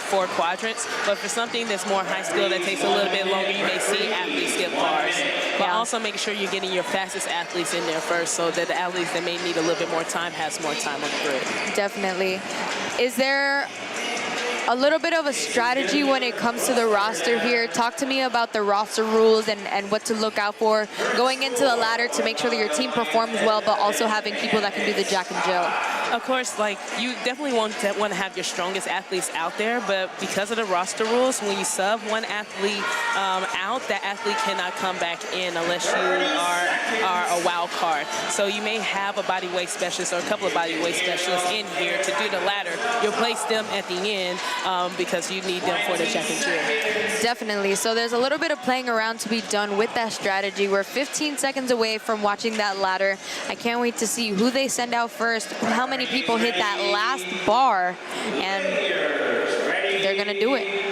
4 quadrants. But for something that's more high skill that takes a little bit longer, you may see athletes skip bars. But also make sure you're getting your fastest athletes in there first, so that the athletes that may need a little bit more time has more time on the grid. Definitely. Is there a little bit of a strategy when it comes to the roster here? Talk to me about the roster rules and what to look out for going into the ladder to make sure that your team performs well, but also having people that can do the Jack and Jill. Of course, like, you definitely want to have your strongest athletes out there, but because of the roster rules, when you sub one athlete out, that athlete cannot come back in unless you are a wild card. So you may have a body weight specialist or a couple of body weight specialists in here to do the ladder. You'll place them at the end because you need them for the Jack and Jill. Definitely. So there's a little bit of playing around to be done with that strategy. We're 15 seconds away from watching that ladder. I can't wait to see who they send out first, how many people hit that last bar, and they're going to do it.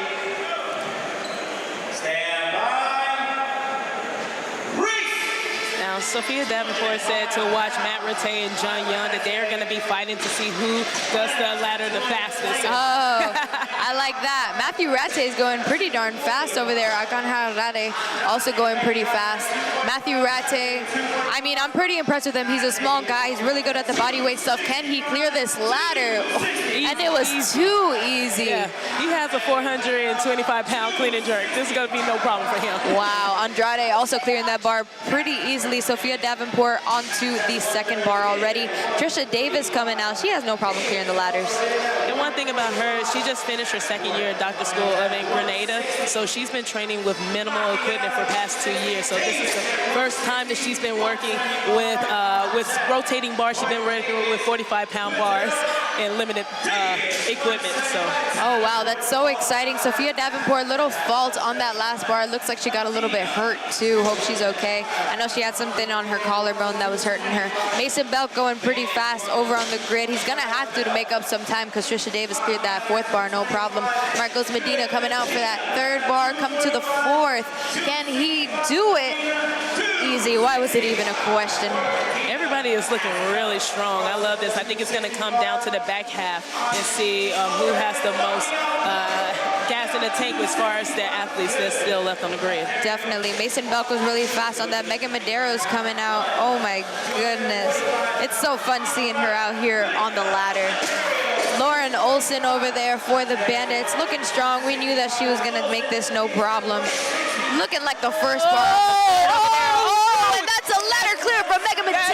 Now, Sophia Davenport said to watch Matt Ratte and John Young that they're going to be fighting to see who does the ladder the fastest. Oh, I like that. Matthew Ratte is going pretty darn fast over there. Akan Harare also going pretty fast. Matthew Ratte, I mean, I'm pretty impressed with him. He's a small guy. He's really good at the body weight stuff. Can he clear this ladder? And it was too easy. Yeah, he has a 425-pound clean and jerk. This is going to be no problem for him. Wow, Andrade also clearing that bar pretty easily. Sophia Davenport onto the 2nd bar already. Trisha Davis coming out. She has no problem clearing the ladders. And one thing about her, she just finished her 2nd year at Dr. School in Grenada, so she's been training with minimal equipment for the past 2 years. So this is the first time that she's been working with rotating bars. She's been working with 45-pound bars. and limited equipment. So. Oh, wow, that's so exciting. Sophia Davenport, little fault on that last bar. It looks like she got a little bit hurt, too. Hope she's okay. I know she had something on her collarbone that was hurting her. Mason Belk going pretty fast over on the grid. He's going to have to make up some time because Trisha Davis cleared that fourth bar, no problem. Marcos Medina coming out for that third bar, come to the fourth. Can he do it? Easy. Why was it even a question? Everybody is looking really strong. I love this. I think it's going to come down to the back half and see who has the most gas in the tank as far as the athletes that's still left on the grid. Definitely. Mason Belk was really fast on that. Megan Madero's coming out. Oh my goodness. It's so fun seeing her out here on the ladder. Lauren Olson over there for the Bandits, looking strong. We knew that she was going to make this no problem. Looking like the first bar. Oh, and that's a ladder clear from Megan Madero.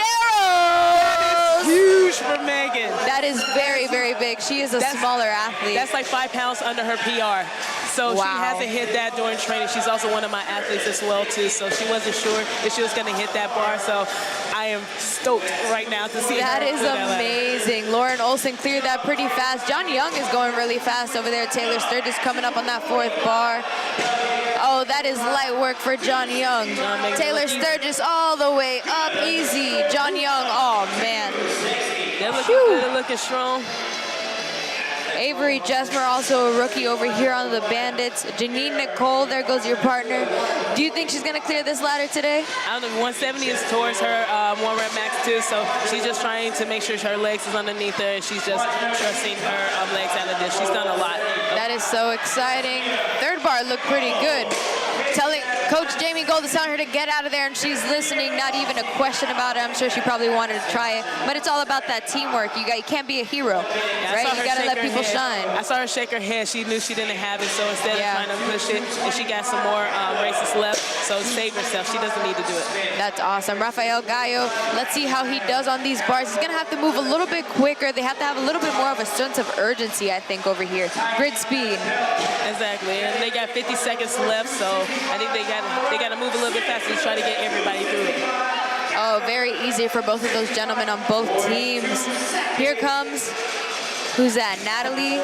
That is huge for Megan. That is very, very big. She is a smaller athlete. That's like 5 pounds under her PR. So wow. She hasn't hit that during training. She's also one of my athletes as well, too. So she wasn't sure if she was going to hit that bar. So I am stoked right now to see that her. That is amazing. Lauren Olson cleared that pretty fast. John Young is going really fast over there. Taylor Sturgis coming up on that fourth bar. Oh, that is light work for John Young. Taylor Sturgis all the way up, easy. John Young, oh man. They're looking good, they're looking strong. Avery Jesmer, also a rookie over here on the Bandits. Janine Nicole, there goes your partner. Do you think she's going to clear this ladder today? I don't know, 170 is towards her 1 rep max too, so she's just trying to make sure her legs is underneath her, and she's just trusting her legs out of this. She's done a lot. That is so exciting. Third bar looked pretty good. Coach Jamie Gold is telling her to get out of there, and she's listening, not even a question about it. I'm sure she probably wanted to try it, but it's all about that teamwork. You can't be a hero, right? You got to let people shine. I saw her shake her head. She knew she didn't have it, so instead of trying to push it, and she got some more races left, so save herself. She doesn't need to do it. That's awesome. Rafael Gallo, let's see how he does on these bars. He's going to have to move a little bit quicker. They have to have a little bit more of a sense of urgency, I think, over here. Grid speed. Exactly, and they got 50 seconds left, so I think they got to move a little bit faster to try to get everybody through it. Oh, very easy for both of those gentlemen on both teams. Here comes, who's that, Natalie?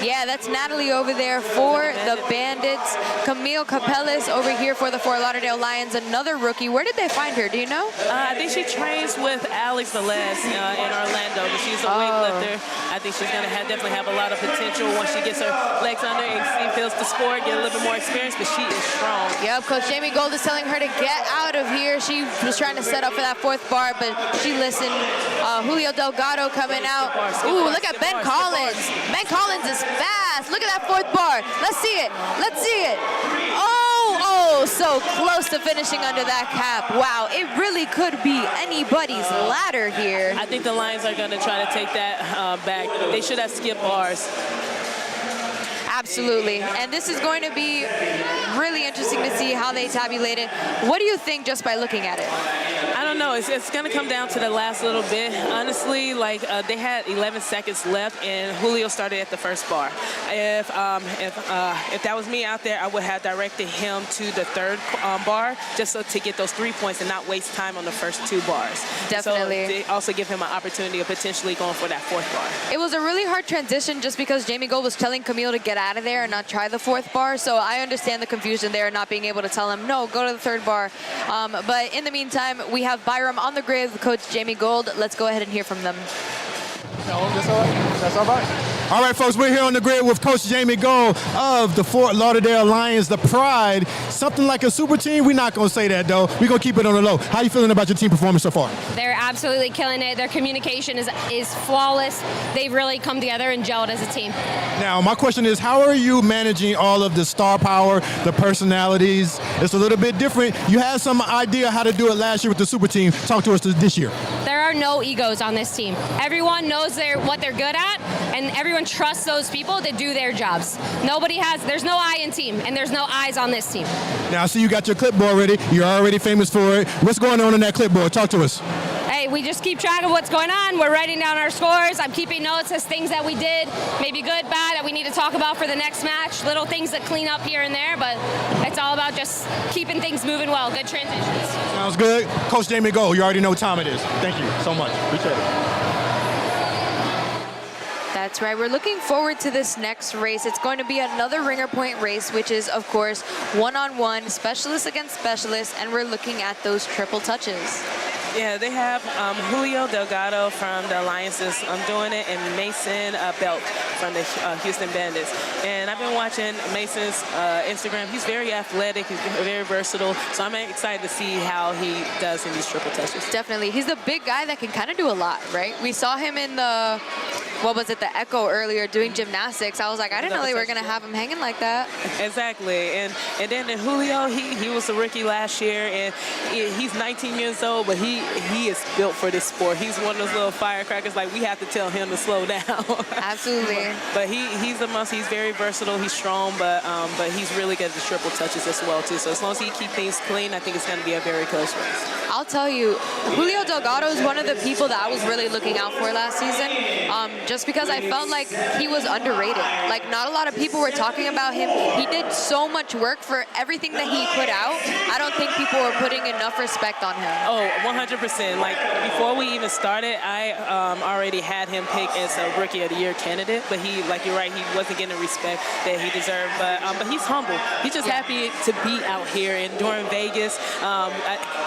Yeah, that's Natalie over there for the Bandits. Camille Capellas over here for the Fort Lauderdale Lions, another rookie. Where did they find her? Do you know? I think she trains with Alex Velez in Orlando, but she's a weightlifter. I think she's going to definitely have a lot of potential once she gets her legs under and she feels the sport, get a little bit more experience, but she is strong. Yep, Coach Jamie Gold is telling her to get out of here. She was trying to set up for that fourth bar, but she listened. Julio Delgado coming out. Ooh, look at Ben Collins. Ben Collins is fast. Look at that fourth bar. Let's see it. Let's see it. Oh, so close to finishing under that cap. Wow, it really could be anybody's ladder here. I think the Lions are going to try to take that back. They should have skipped bars. Absolutely, and this is going to be really interesting to see how they tabulate it. What do you think just by looking at it? I don't know. It's going to come down to the last little bit. Honestly, like they had 11 seconds left, and Julio started at the first bar. If that was me out there, I would have directed him to the third bar just so to get those 3 points and not waste time on the first 2 bars. Definitely. So they also give him an opportunity of potentially going for that fourth bar. It was a really hard transition just because Jamie Gold was telling Camille to get out of there and not try the fourth bar. So I understand the confusion there, not being able to tell him, no, go to the third bar. But in the meantime, we have Byram on the grid with Coach Jamie Gold. Let's go ahead and hear from them. That's all right. All right, folks, we're here on the grid with Coach Jamie Gold of the Fort Lauderdale Lions, the Pride. Something like a super team. We're not going to say that, though. We're going to keep it on the low. How are you feeling about your team performance so far? They're absolutely killing it. Their communication is flawless. They've really come together and gelled as a team. Now, my question is, how are you managing all of the star power, the personalities? It's a little bit different. You had some idea how to do it last year with the super team. Talk to us this year. There are no egos on this team. Everyone knows what they're good at, and everyone trusts those people to do their jobs. There's no I in team, and there's no I's on this team. Now, I see you got your clipboard ready. You're already famous for it. What's going on in that clipboard? Talk to us. Hey, we just keep track of what's going on. We're writing down our scores. I'm keeping notes as things that we did, maybe good, bad, that we need to talk about for the next match. Little things that clean up here and there, but it's all about just keeping things moving well. Good transitions. Sounds good. Coach Jamie Gold, you already know what time it is. Thank you so much. Appreciate it. That's right. We're looking forward to this next race. It's going to be another ringer point race, which is, of course, one-on-one, specialist against specialist, and we're looking at those triple touches. Yeah, they have Julio Delgado from the Alliances doing it, and Mason Belk from the Houston Bandits. And I've been watching Mason's Instagram. He's very athletic. He's very versatile. So I'm excited to see how he does in these triple touches. Definitely. He's a big guy that can kind of do a lot, right? We saw him in the, what was it, the Echo earlier doing gymnastics. I was like, I didn't know they were going to have him hanging like that. Exactly. And then in Julio, he was a rookie last year, and he's 19 years old, but he is built for this sport. He's one of those little firecrackers, like we have to tell him to slow down. Absolutely. But he's a must. He's very versatile. He's strong, but he's really good at the triple touches as well, too. So as long as he keeps things clean, I think it's going to be a very close race. I'll tell you, Julio Delgado is one of the people that I was really looking out for last season, just because I felt like he was underrated. Like, not a lot of people were talking about him. He did so much work for everything that he put out. I don't think people were putting enough respect on him. Oh, 100%. Like, before we even started, I already had him picked as a Rookie of the Year candidate, but he, like you're right, he wasn't getting the respect that he deserved. But he's humble. He's just happy to be out here. And during Vegas,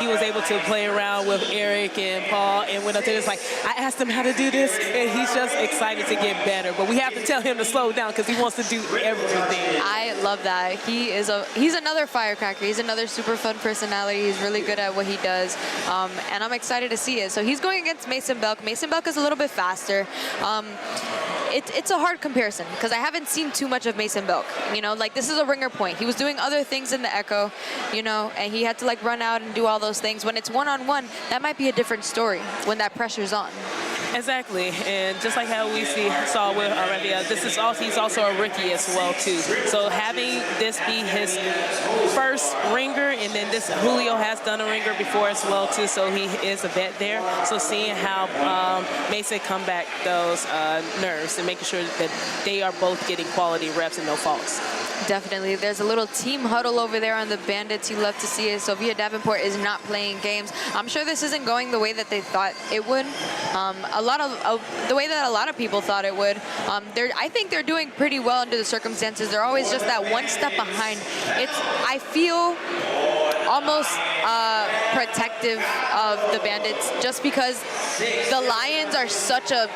he was able to play around with Eric and Paul and went up there. It's like, I asked him how to do this, and he's just excited to get better. But we have to tell him to slow down because he wants to do everything. I love that. He's another firecracker. He's another super fun personality. He's really good at what he does, and I'm excited to see it. So he's going against Mason Belk. Mason Belk is a little bit faster. It's a hard comparison because I haven't seen too much of Mason Belk. You know, like, this is a ringer point. He was doing other things in the Echo, you know, and he had to like run out and do all those things. When it's one-on-one, that might be a different story when that pressure's on. Exactly, and just like how we saw with Rafael, he's also a rookie as well too. So having this be his first ringer, and then this Julio has done a ringer before as well too, so he is a vet there. So seeing how Mason come back those nerves and making sure that they are both getting quality reps and no faults. Definitely. There's a little team huddle over there on the Bandits. You love to see it. Sophia Davenport is not playing games. I'm sure this isn't going the way that they thought it would. The way that a lot of people thought it would. I think they're doing pretty well under the circumstances. They're always just that one step behind. I feel almost protective of the Bandits just because the Lions are such a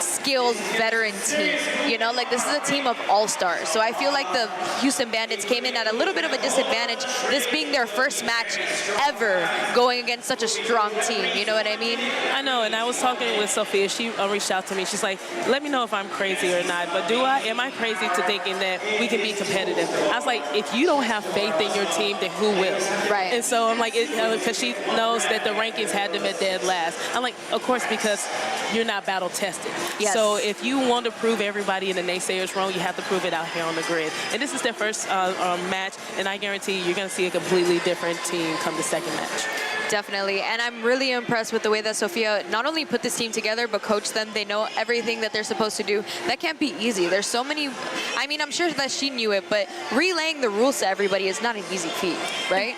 skilled veteran team. You know, like, this is a team of all-stars. So I feel like the Houston Bandits came in at a little bit of a disadvantage, this being their first match ever going against such a strong team. You know what I mean? I know, and I was talking with Sophia. She reached out to me. She's like, let me know if I'm crazy or not, but am I crazy to thinking that we can be competitive? I was like, if you don't have faith in your team, then who will? Right. And so I'm like, because she knows that the rankings had them at dead last. I'm like, of course, because you're not battle tested. Yes. So if you want to prove everybody in the naysayers wrong, you have to prove it out here on the grid. And this is their first match, and I guarantee you're going to see a completely different team come the second match. Definitely, and I'm really impressed with the way that Sophia not only put this team together, but coached them. They know everything that they're supposed to do. That can't be easy. There's so many, I mean, I'm sure that she knew it, but relaying the rules to everybody is not an easy feat, right?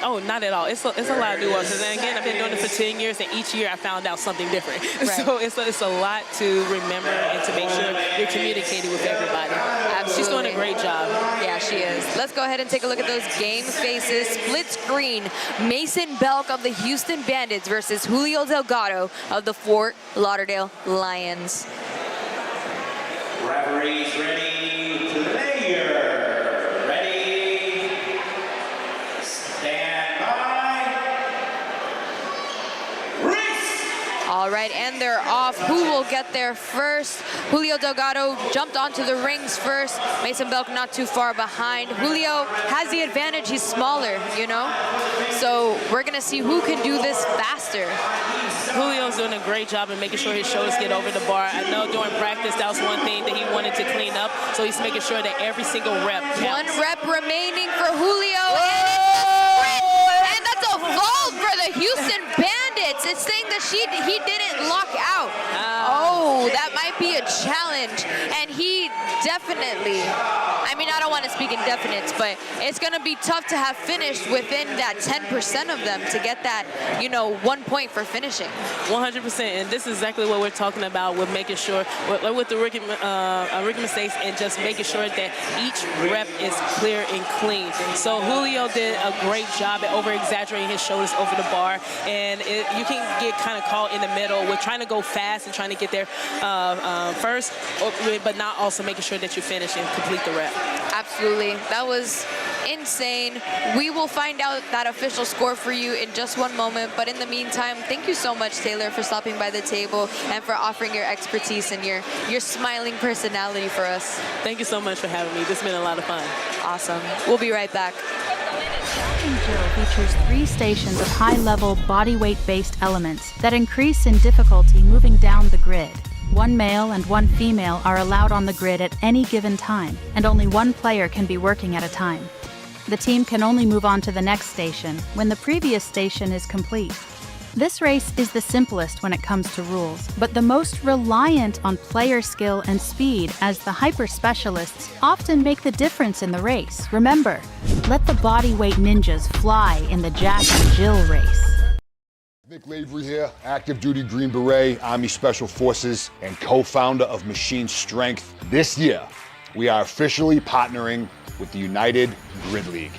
Oh, not at all. It's a lot of nuances. And again, I've been doing it for 10 years, and each year I found out something different. Right. So it's a lot to remember and to make sure you're communicating with everybody. Absolutely. She's doing a great job. Yeah, she is. Let's go ahead and take a look at those game faces. Split screen, Mason Belk of the Houston Bandits versus Julio Delgado of the Fort Lauderdale Lions. Referees ready to layer. Ready. Stand by. Race. All right, and they're off. Who will get there first? Julio Delgado jumped onto the rings first. Mason Belk not too far behind. Julio has the advantage. He's smaller, you know? So we're going to see who can do this faster. Julio's doing a great job in making sure his shoulders get over the bar. I know during practice that was one thing that he wanted to clean up, so he's making sure that every single rep counts. 1 rep remaining for Julio, and it's a sprint, and that's a vault for the Houston Bandits. It's saying that he didn't lock out. Oh, that might be a challenge, and he definitely, I mean, I don't want to speak in definites, but it's going to be tough to have finished within that 10% of them to get that, 1 point for finishing. 100%, and this is exactly what we're talking about with making sure, with the rookie mistakes, and just making sure that each rep is clear and clean. So Julio did a great job at over-exaggerating his shoulders over the bar, and you can get kind of caught in the middle with trying to go fast and trying to get there first, but not also making sure that you finish and complete the rep. Absolutely. That was insane. We will find out that official score for you in just one moment, but in the meantime, thank you so much, Taylor, for stopping by the table and for offering your expertise and your smiling personality for us. Thank you so much for having me. This has been a lot of fun. Awesome. We'll be right back. Jack and Jill features 3 stations of high-level body weight-based elements that increase in difficulty moving down the grid. 1 male and 1 female are allowed on the grid at any given time, and only 1 player can be working at a time. The team can only move on to the next station when the previous station is complete. This race is the simplest when it comes to rules, but the most reliant on player skill and speed, as the hyper-specialists often make the difference in the race. Remember, let the bodyweight ninjas fly in the Jack and Jill race. Nick Lavery here, active duty Green Beret, Army Special Forces, and co-founder of Machine Strength. This year, we are officially partnering with the United Grid League.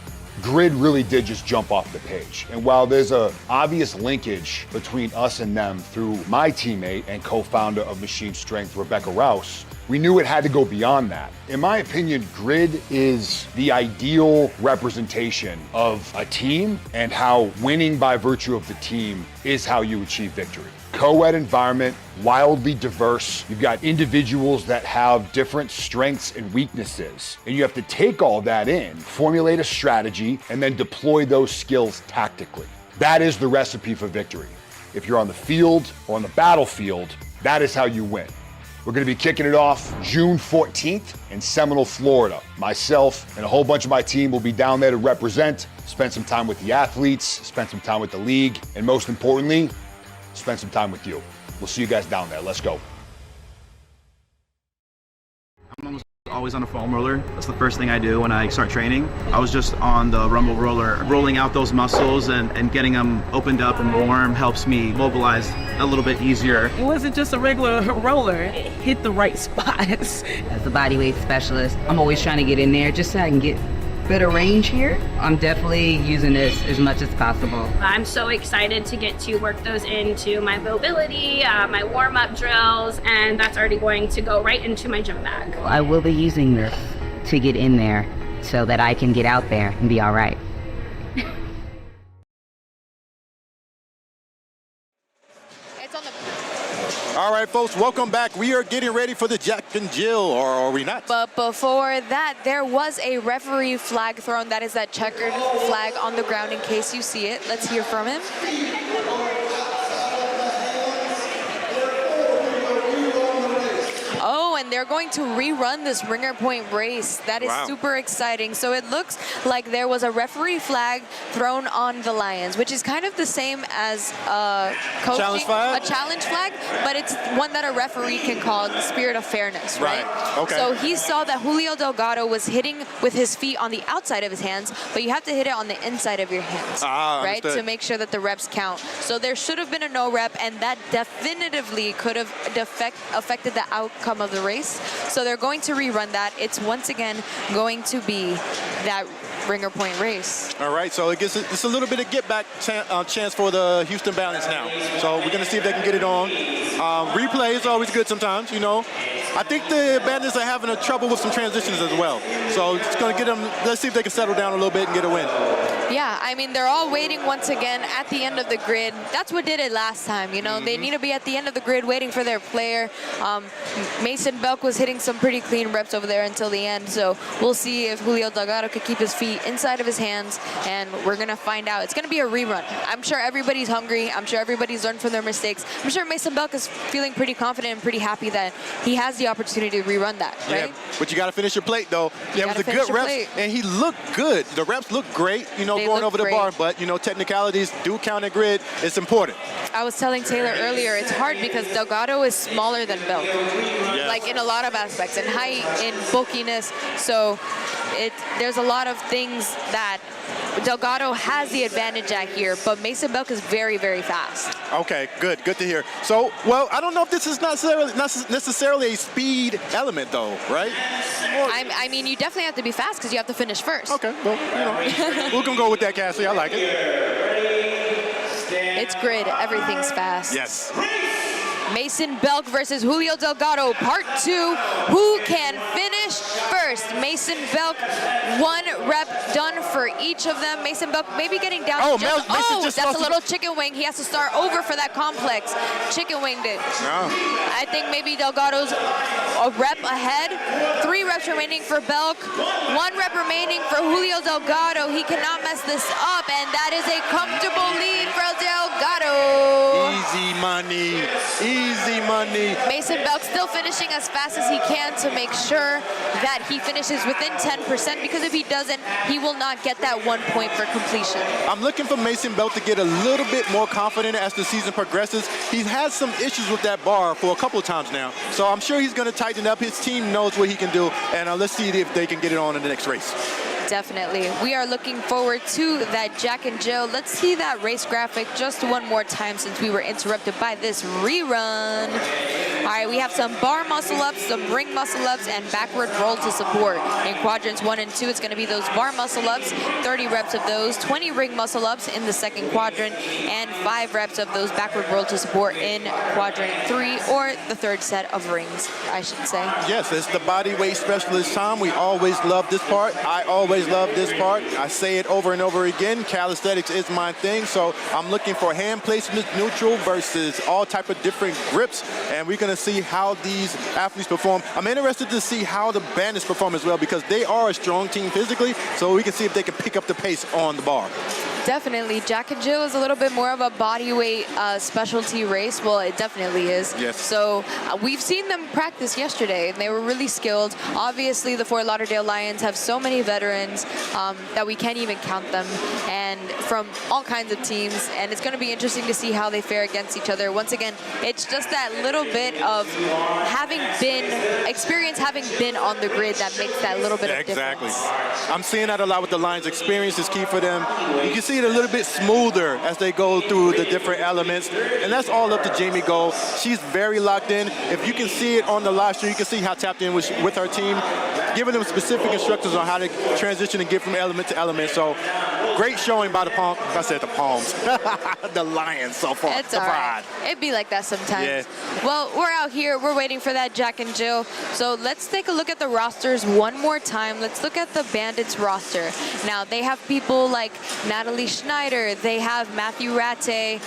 Grid really did just jump off the page. And while there's an obvious linkage between us and them through my teammate and co-founder of Machine Strength, Rebecca Rouse, we knew it had to go beyond that. In my opinion, Grid is the ideal representation of a team and how winning by virtue of the team is how you achieve victory. Co-ed environment, wildly diverse. You've got individuals that have different strengths and weaknesses. And you have to take all that in, formulate a strategy, and then deploy those skills tactically. That is the recipe for victory. If you're on the field or on the battlefield, that is how you win. We're gonna be kicking it off June 14th in Seminole, Florida. Myself and a whole bunch of my team will be down there to represent, spend some time with the athletes, spend some time with the league, and most importantly, spend some time with you. We'll see you guys down there. Let's go. I'm almost always on a foam roller. That's the first thing I do when I start training. I was just on the rumble roller. Rolling out those muscles and getting them opened up and warm helps me mobilize a little bit easier. It wasn't just a regular roller. It hit the right spots. As a bodyweight specialist, I'm always trying to get in there just so I can get better range here. I'm definitely using this as much as possible. I'm so excited to get to work those into my mobility, my warm-up drills, and that's already going to go right into my gym bag. I will be using this to get in there so that I can get out there and be all right. All right, folks, welcome back. We are getting ready for the Jack and Jill, or are we not? But before that, there was a referee flag thrown. That is that checkered flag on the ground in case you see it. Let's hear from him. Oh, and they're going to rerun this ringer point race. That is super exciting. So it looks like there was a referee flag thrown on the Lions, which is kind of the same as a challenge flag, but it's one that a referee can call in the spirit of fairness, right? Okay. So he saw that Julio Delgado was hitting with his feet on the outside of his hands, but you have to hit it on the inside of your hands, right? Understood. To make sure that the reps count. So there should have been a no rep, and that definitively could have affected the outcome of the race. So they're going to rerun that. It's once again going to be that ringer point race. All right, so it gets it's a little bit of get back chance for the Houston Bandits now. So we're gonna see if they can get it on. Replay is always good sometimes, you know. I think the Bandits are having a trouble with some transitions as well. So it's gonna get them, let's see if they can settle down a little bit and get a win. Yeah, I mean, they're all waiting once again at the end of the grid. That's what did it last time, you know. They need to be at the end of the grid waiting for their player. Mason Belk was hitting some pretty clean reps over there until the end, so we'll see if Julio Delgado could keep his feet inside of his hands, and we're going to find out. It's going to be a rerun. I'm sure everybody's hungry. I'm sure everybody's learned from their mistakes. I'm sure Mason Belk is feeling pretty confident and pretty happy that he has the opportunity to rerun that, right? Yeah, but you got to finish your plate, though. It was a good reps, and he looked good. The reps looked great. You know, know, going over the bar, but, you know, technicalities do count at grid. It's important. I was telling Taylor earlier, it's hard because Delgado is smaller than Belk, like in a lot of aspects, in height, in bulkiness. So there's a lot of things that Delgado has the advantage at here, but Mason Belk is very, very fast. Okay, good to hear. So, well, I don't know if this is not necessarily a speed element, though, right? I mean, you definitely have to be fast because you have to finish first. Okay, well, you know, we can go with that, Cassie. I like it. It's grid. Everything's fast. Yes. Mason Belk versus Julio Delgado, part 2. Who can finish first? Mason Belk, 1 rep done for each of them. Mason Belk maybe getting down to just that's a little chicken wing. He has to start over for that complex. Chicken winged it. No. I think maybe Delgado's a rep ahead. 3 reps remaining for Belk. 1 rep remaining for Julio Delgado. He cannot mess this up, and that is a comfortable lead for Delgado. Easy money. Easy money. Mason Belk still finishing as fast as he can to make sure that he finishes within 10%, because if he doesn't, he will not get that 1 point for completion. I'm looking for Mason Belk to get a little bit more confident as the season progresses. He's had some issues with that bar for a couple of times now, so I'm sure he's going to tighten up. His team knows what he can do, and let's see if they can get it on in the next race. Definitely. We are looking forward to that Jack and Jill. Let's see that race graphic just one more time since we were interrupted by this rerun. All right, we have some bar muscle-ups, some ring muscle-ups, and backward roll to support. In quadrants 1 and 2, it's going to be those bar muscle-ups, 30 reps of those, 20 ring muscle-ups in the second quadrant, and 5 reps of those backward roll to support in quadrant 3, or the third set of rings, I should say. Yes, it's the body weight specialist time. We always love this part. I always love this part. I say it over and over again. Calisthenics is my thing, so I'm looking for hand placement neutral versus all type of different grips, and we're going to see how these athletes perform. I'm interested to see how the Bandits perform as well, because they are a strong team physically, so we can see if they can pick up the pace on the bar. Definitely. Jack and Jill is a little bit more of a body weight specialty race. Well, it definitely is. Yes. So we've seen them practice yesterday, and they were really skilled. Obviously, the Fort Lauderdale Lions have so many veterans that we can't even count them, and from all kinds of teams, and it's going to be interesting to see how they fare against each other. Once again, it's just that little bit of having been on the grid that makes that little bit of difference. Exactly. I'm seeing that a lot with the Lions. Experience is key for them. You can see it a little bit smoother as they go through the different elements, and that's all up to Jamie Gold. She's very locked in. If you can see it on the live stream, you can see how tapped in with her team, giving them specific instructions on how to transition and get from element to element. So great showing by the Palms. I said the Palms. The Lions so far. It's all right. It'd be like that sometimes. Yeah. Well, we're out here. We're waiting for that Jack and Jill. So let's take a look at the rosters one more time. Let's look at the Bandits roster. Now, they have people like Natalie Schneider. They have Matthew Ratte.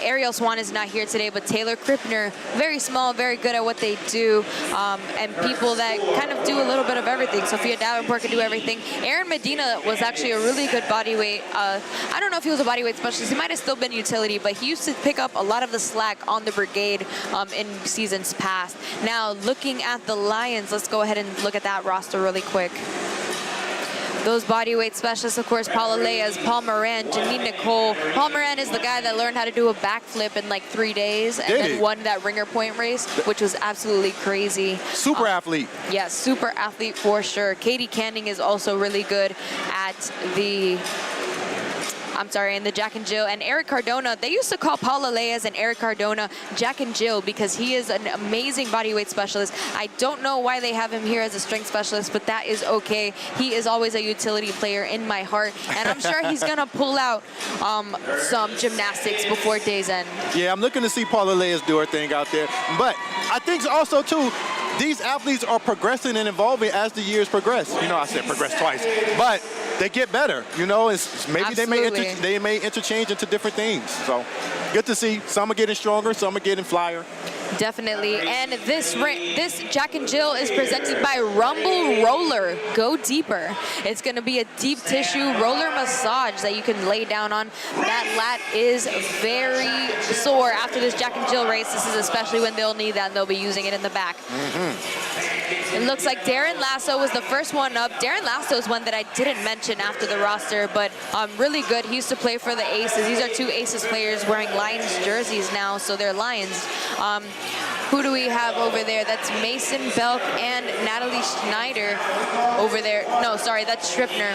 Ariel Swan is not here today, but Taylor Krippner, very small, very good at what they do. And people that kind of do a little bit of everything. Sophia Davenport can do everything. Aaron Medina was actually a really good body weight. I don't know if he was a body weight specialist. He might have still been utility, but he used to pick up a lot of the slack on the brigade in seasons past. Now, looking at the Lions, let's go ahead and look at that roster really quick. Those bodyweight specialists, of course, Paula Leas, Paul Moran, Janine Nicole. Paul Moran is the guy that learned how to do a backflip in like 3 days and then won that ringer point race, which was absolutely crazy. Super athlete. Yes, super athlete for sure. Katie Canning is also really good at the in the Jack and Jill. And Eric Cardona, they used to call Paula Leas and Eric Cardona Jack and Jill because he is an amazing bodyweight specialist. I don't know why they have him here as a strength specialist, but that is okay. He is always a utility player in my heart, and I'm sure he's going to pull out some gymnastics before day's end. Yeah, I'm looking to see Paula Leas do her thing out there. But I think also, too, these athletes are progressing and evolving as the years progress. You know, I said progress twice, but they get better. You know, maybe they may interchange into different things. So good to see. Some are getting stronger, some are getting flyer. Definitely. And this Jack and Jill is presented by Rumble Roller. Go deeper. It's going to be a deep tissue roller massage that you can lay down on. That lat is very sore after this Jack and Jill race. This is especially when they'll need that, and they'll be using it in the back. It looks like Darren Lasso was the first one up. Darren Lasso is one that I didn't mention after the roster, but really good. He used to play for the Aces. These are two Aces players wearing Lions jerseys now, so they're Lions. Who do we have over there? That's Mason Belk and Natalie Schneider over there. No, sorry, that's Stripner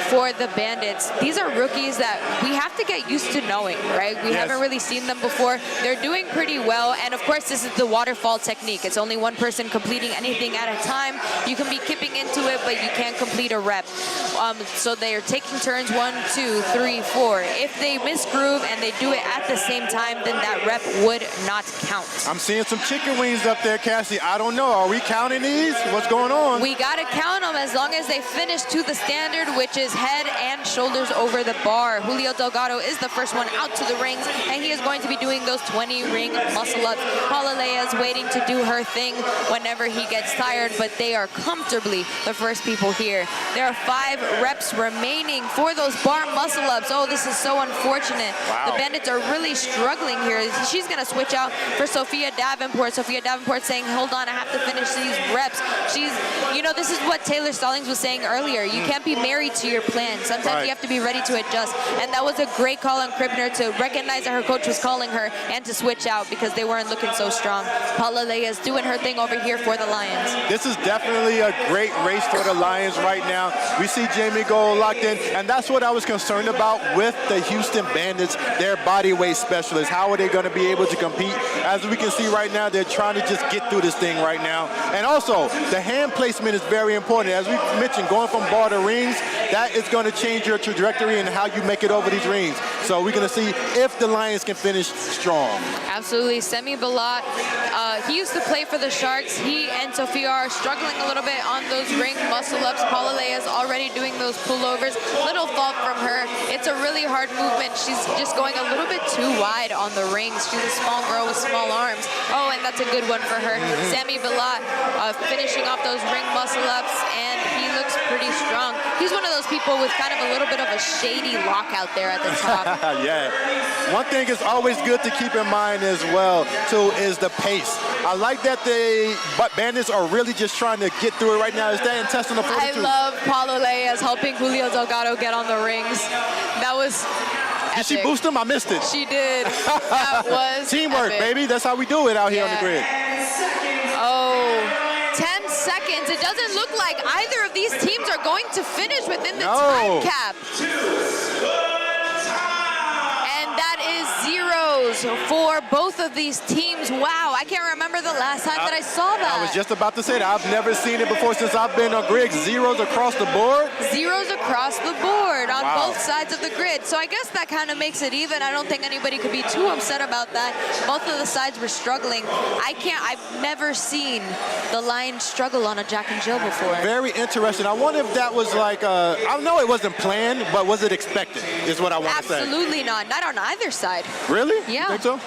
for the Bandits. These are rookies that we have to get used to knowing, right? We haven't really seen them before. They're doing pretty well, and of course, this is the waterfall technique. It's only one person completing anything at a time. You can be kipping into it, but you can't complete a rep. So they are taking turns 1, 2, 3, 4. If they misgroove and they do it at the same time, then that rep would not count. I'm seeing some chicken wings up there, Cassie. I don't know. Are we counting these? What's going on? We got to count them as long as they finish to the standard, which is head and shoulders over the bar. Julio Delgado is the first one out to the rings, and he is going to be doing those 20 ring muscle ups. Paula Lea is waiting to do her thing whenever he gets tired, but they are comfortably the first people here. There are 5 reps remaining for those bar muscle ups. Oh, this is so unfortunate. Wow. The Bandits are really struggling here. She's going to switch out for Sophia Davenport. Sophia Davenport saying, hold on, I have to finish these reps. She's, you know, this is what Taylor Stallings was saying earlier. You can't be married to your plan. Sometimes you have to be ready to adjust. And that was a great call on Kribner to recognize that her coach was calling her and to switch out because they weren't looking so strong. Paula Lea is doing her thing over here for the Lions. This is definitely a great race for the Lions right now. We see Jamie Gold locked in, and that's what I was concerned about with the Houston Bandits, their body weight specialists. How are they going to be able to compete? As we can see right now, they're trying to just get through this thing right now. And also, the hand placement is very important. As we mentioned, going from bar to rings, that is going to change your trajectory and how you make it over these rings. So we're going to see if the Lions can finish strong. Absolutely. Semi Balat, he used to play for the Sharks. He and Sophia are struggling a little bit on those ring muscle-ups. Paula Lea is already doing those pullovers. Little fault from her. It's a really hard movement. She's just going a little bit too wide on the rings. She's a small girl with small arms. Oh, and that's a good one for her. Sami Balat finishing off those ring muscle-ups, and he looks pretty strong. He's one of those people with kind of a little bit of a shady lock out there at the top. Yeah. One thing is always good to keep in mind as well, too, is the pace. I like that the Bandits are really just trying to get through it right now. Is that intestinal fortitude? I love Paula Lea as helping Julio Delgado get on the rings. That was Did she boost him? I missed it. She did. That was teamwork, epic. baby. That's how we do it out here on the grid. Oh, 10 seconds. It doesn't look like either of these teams are going to finish within the time cap. And that is zeros for both of these teams. Wow, I can't remember the last time that I saw that. I was just about to say that. I've never seen it before since I've been on grid. Zeros across the board? Zeros across the board on both sides of the grid. So I guess that kind of makes it even. I don't think anybody could be too upset about that. Both of the sides were struggling. I've never seen the Lions struggle on a Jack and Jill before. Very interesting. I wonder if that was like, I know it wasn't planned, but was it expected, is what I want to say. Absolutely not. Not on either side. Really? Yeah. You think so?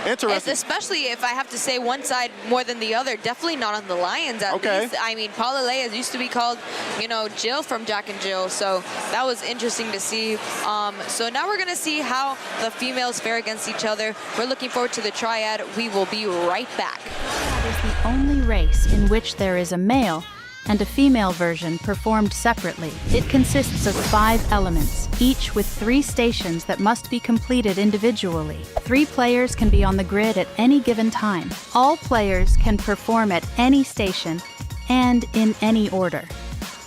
Interesting. Especially if I have to say one side more than the other. Definitely not on the Lions, at least. I mean, Paula Lea used to be called, you know, Jill from Jack and Jill. So that was interesting to see. So now we're going to see how the females fare against each other. We're looking forward to the Triad. We will be right back. It is the only race in which there is a male and a female version performed separately. It consists of 5 elements, each with 3 stations that must be completed individually. 3 players can be on the grid at any given time. All players can perform at any station and in any order.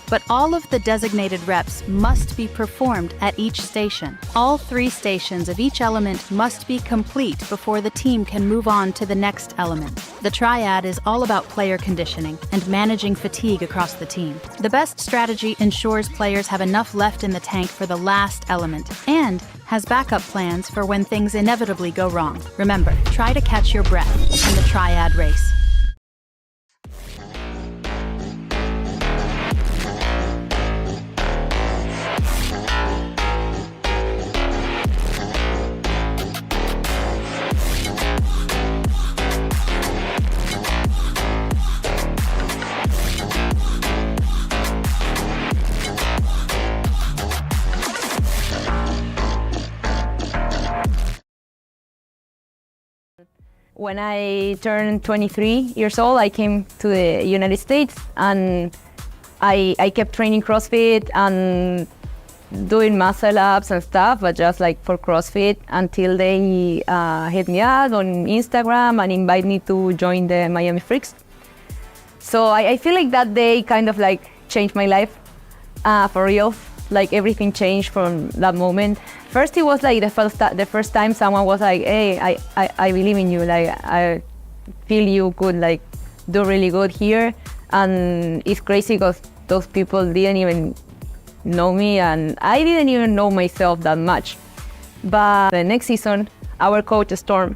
But all of the designated reps must be performed at each station. All 3 stations of each element must be complete before the team can move on to the next element. The Triad is all about player conditioning and managing fatigue across the team. The best strategy ensures players have enough left in the tank for the last element and has backup plans for when things inevitably go wrong. Remember, try to catch your breath in the Triad race. When I turned 23 years old, I came to the United States and I kept training CrossFit and doing muscle ups and stuff, but just like for CrossFit until they hit me up on Instagram and invite me to join the Miami Freaks. So I feel like that day kind of like changed my life for real. Like everything changed from that moment. First, it was like the first time someone was like, "Hey, I believe in you. Like I feel you could like do really good here." And it's crazy because those people didn't even know me, and I didn't even know myself that much. But the next season, our coach Storm,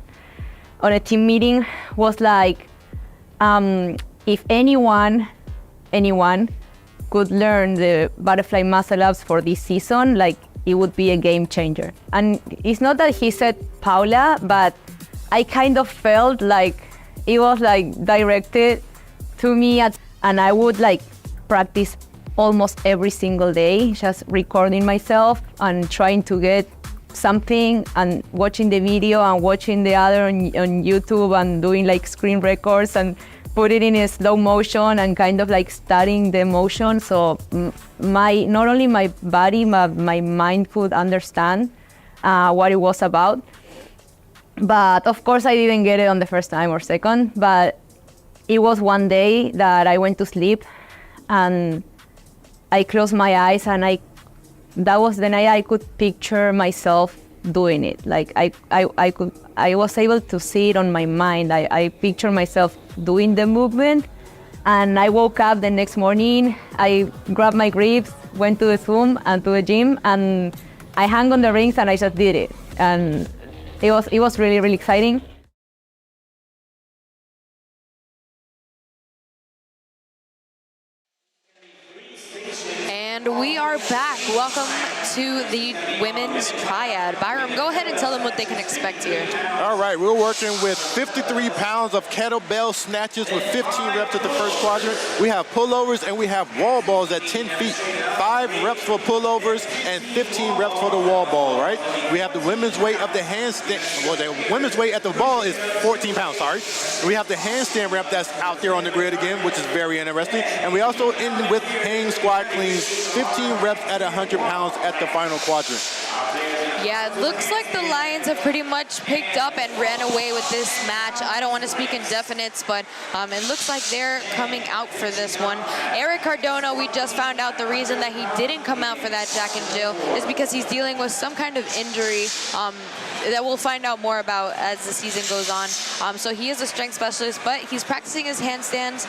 on a team meeting, was like, "If anyone could learn the butterfly muscle ups for this season, like it would be a game changer." And it's not that he said Paula, but I kind of felt like it was like directed to me, and I would like practice almost every single day, just recording myself and trying to get something and watching the video and watching the other on YouTube and doing like screen records and put it in a slow motion and kind of like studying the motion. So not only my body, but my mind could understand what it was about. But of course I didn't get it on the first time or second, but it was one day that I went to sleep and I closed my eyes and that was the night I could picture myself doing it. Like I was able to see it on my mind. I pictured myself doing the movement, and I woke up the next morning, I grabbed my grips, went to the Zoom and to the gym, and I hung on the rings and I just did it. And it was really, really exciting. And we are back. Welcome to the women's triad. Byram, go ahead and tell them what they can expect here. All right, we're working with 53 pounds of kettlebell snatches with 15 reps at the first quadrant. We have pullovers and we have wall balls at 10 feet. 5 reps for pullovers and 15 reps for the wall ball, right? We have the women's weight of the handstand. Well, the women's weight at the ball is 14 pounds, sorry. We have the handstand rep that's out there on the grid again, which is very interesting. And we also end with hang squat cleans, 15 reps at 100 pounds at the final quadrant. Yeah, it looks like the Lions have pretty much picked up and ran away with this match. I don't want to speak in definites, but it looks like they're coming out for this one. Eric Cardona, we just found out the reason that he didn't come out for that Jack and Jill is because he's dealing with some kind of injury that we'll find out more about as the season goes on. So he is a strength specialist, but he's practicing his handstands,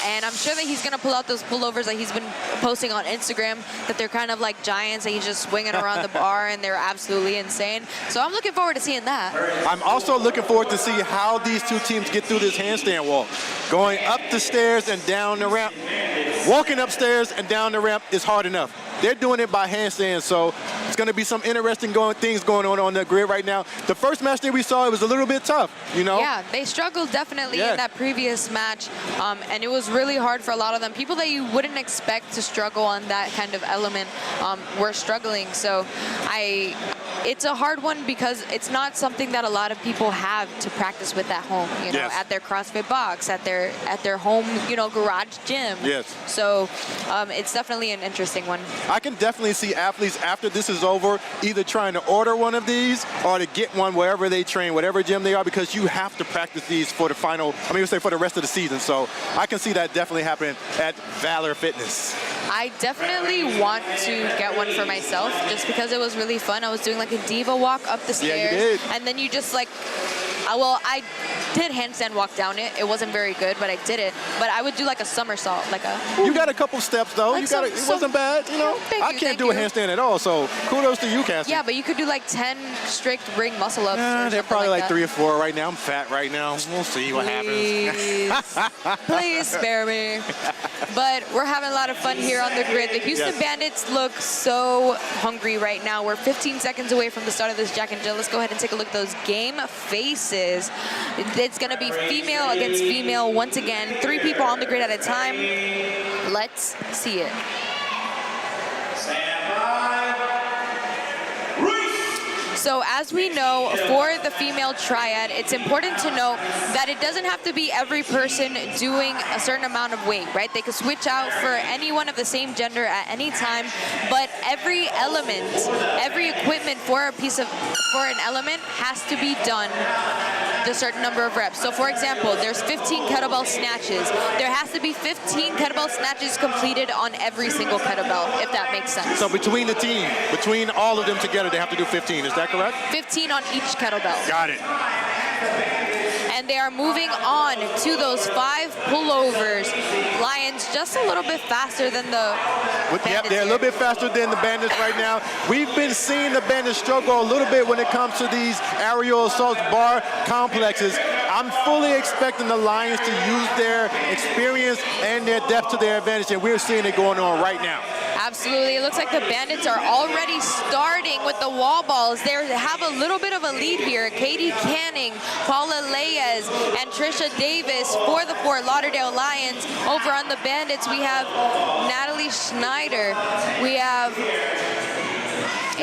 and I'm sure that he's going to pull out those pullovers that he's been posting on Instagram, that they're kind of like giants, and he's just swinging around the bar, and they're absolutely insane. So I'm looking forward to seeing that. I'm also looking forward to see how these two teams get through this handstand walk. Going up the stairs and down the ramp. Walking upstairs and down the ramp is hard enough. They're doing it by handstands, so it's going to be some interesting things going on the grid right now. The first match that we saw, it was a little bit tough, you know? Yeah, they struggled definitely in that previous match, and it was really hard for a lot of them. People that you wouldn't expect to struggle on that kind of element were struggling. So it's a hard one because it's not something that a lot of people have to practice with at home, you know, at their CrossFit box, at their home, you know, garage gym. Yes. So it's definitely an interesting one. I can definitely see athletes after this is over either trying to order one of these or to get one wherever they train, whatever gym they are, because you have to practice these for the final, for the rest of the season. So I can see that definitely happening at Valor Fitness. I definitely want to get one for myself just because it was really fun. I was doing like a diva walk up the stairs. Yeah, you did. And then you just like, I did handstand walk down it. It wasn't very good, but I did it. But I would do like a somersault, like a... You got a couple steps though. Like it wasn't bad, you know. I can't do a handstand at all, so kudos to you, Cassie. Yeah, but you could do like 10 strict ring muscle ups. They're probably like 3 or 4 right now. I'm fat right now. We'll see what happens. Please spare me. But we're having a lot of fun here on the grid. The Houston Bandits look so hungry right now. We're 15 seconds away from the start of this Jack and Jill. Let's go ahead and take a look at those game faces. It's going to be female against female once again. 3 people on the grid at a time. Let's see it. So as we know, for the female triad, it's important to note that it doesn't have to be every person doing a certain amount of weight, right? They could switch out for anyone of the same gender at any time, but every element, every equipment for an element has to be done a certain number of reps. So for example, there's 15 kettlebell snatches. There has to be 15 kettlebell snatches completed on every single kettlebell, if that makes sense. So between the team, between all of them together, they have to do 15. Is that correct? 15 on each kettlebell. Got it. And they are moving on to those 5 pullovers. Lions just a little bit faster than the Yep, they're a little bit faster than the Bandits right now. We've been seeing the Bandits struggle a little bit when it comes to these aerial assault bar complexes. I'm fully expecting the Lions to use their experience and their depth to their advantage, and we're seeing it going on right now. Absolutely. It looks like the Bandits are already starting with the wall balls. They have a little bit of a lead here. Katie Canning, Paula Leyes, and Trisha Davis for the Fort Lauderdale Lions. Over on the Bandits, we have Natalie Schneider. We have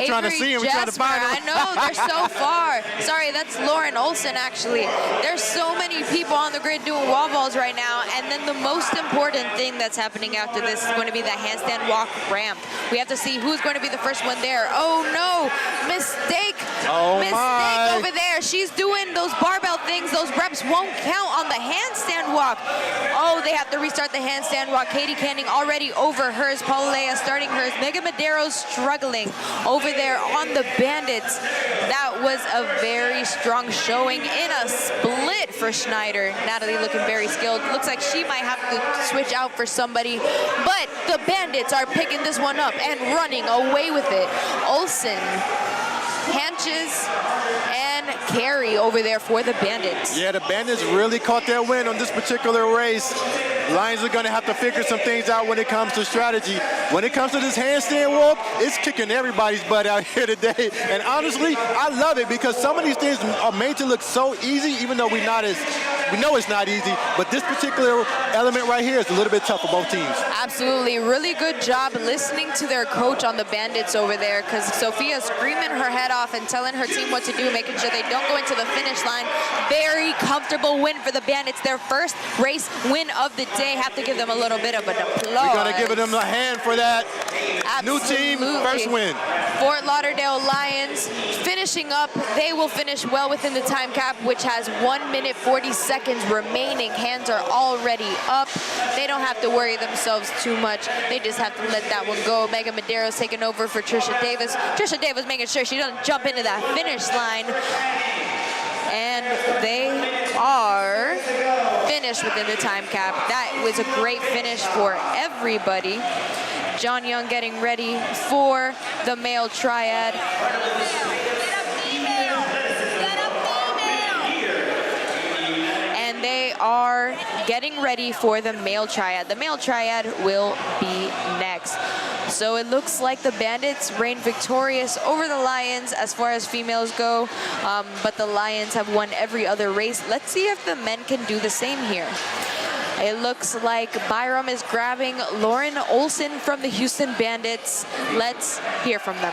trying to see him, we're trying to find him. I know, they're so far. Sorry, that's Lauren Olson, actually. There's so many people on the grid doing wall balls right now, and then the most important thing that's happening after this is going to be the handstand walk ramp. We have to see who's going to be the first one there. Oh no, mistake. Oh mistake over there. She's doing those barbell things. Those reps won't count on the handstand walk. Oh, they have to restart the handstand walk. Katie Canning already over hers. Paula Lea starting hers. Megan Madero's struggling over there on the Bandits. That was a very strong showing in a split for Schneider. Natalie looking very skilled. Looks like she might have to switch out for somebody, but the Bandits are picking this one up and running away with it. Olsen, Hanches, and Carey over there for the Bandits. Yeah, the Bandits really caught their win on this particular race. Lions are going to have to figure some things out when it comes to strategy. When it comes to this handstand walk, it's kicking everybody's butt out here today. And honestly, I love it because some of these things are made to look so easy, even though we know it's not easy. But this particular element right here is a little bit tough for both teams. Absolutely. Really good job listening to their coach on the Bandits over there, because Sophia's screaming her head off and telling her team what to do, making sure they don't go into the finish line. Very comfortable win for the Bandits. Their first race win of the day. Have to give them a little bit of an applause. We're going to give them a hand for that. Absolutely. New team, first win. Fort Lauderdale Lions finishing up. They will finish well within the time cap, which has 1 minute 40 seconds remaining. Hands are already up. They don't have to worry themselves too much. They just have to let that one go. Megan Madero's taking over for Trisha Davis. Trisha Davis making sure she doesn't jump into that finish line. And they are finished within the time cap. That was a great finish for everybody. John Young getting ready for the male triad. And they are getting ready for the male triad. The male triad will be next. So it looks like the Bandits reign victorious over the Lions as far as females go, but the Lions have won every other race. Let's see if the men can do the same here. It looks like Byram is grabbing Lauren Olson from the Houston Bandits. Let's hear from them.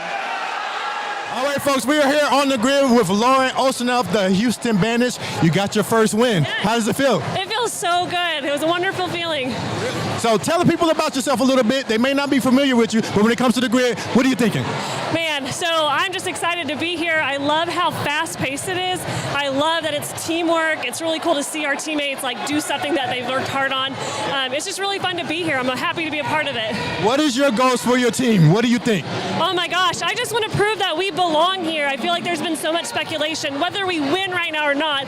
All right, folks, we are here on the grid with Lauren Olson of the Houston Bandits. You got your first win. How does it feel? It feels so good. It was a wonderful feeling. So tell the people about yourself a little bit. They may not be familiar with you, but when it comes to the grid, what are you thinking? Man, so I'm just excited to be here. I love how fast-paced it is. I love that it's teamwork. It's really cool to see our teammates do something that they've worked hard on. It's just really fun to be here. I'm happy to be a part of it. What is your goals for your team? What do you think? Oh my gosh, I just want to prove that we belong here. I feel like there's been so much speculation. Whether we win right now or not,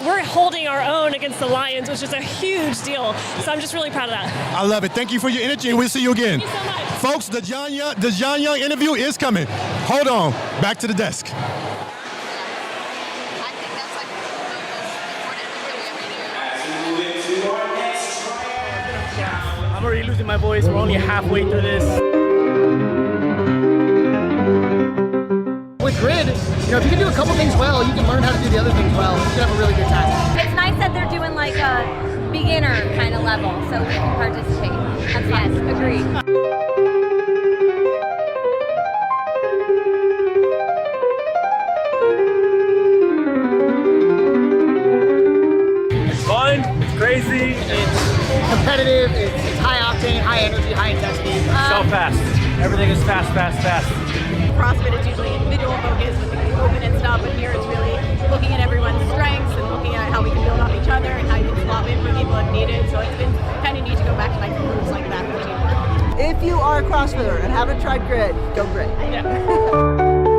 we're holding our own against the Lions, which is a huge deal. So I'm just really proud of that. I love it. Thank you for your energy, and we'll see you again. Thank you so much. Folks, the John Young interview is coming. Hold on. Back to the desk. I'm already losing my voice. We're only halfway through this. With grid, if you can do a couple things well, you can learn how to do the other things well. You can have a really good time. It's nice that they're doing a beginner kind of level, so we can participate. That's yes, agreed. fast. Everything is fast, fast, fast. CrossFit is usually individual focus with the movement and stuff, but here it's really looking at everyone's strengths and looking at how we can build on each other and how you can swap in for people if needed. So it's been kind of neat to go back to like groups like that for teamwork. If you are a CrossFitter and haven't tried grid, go grid. Yeah.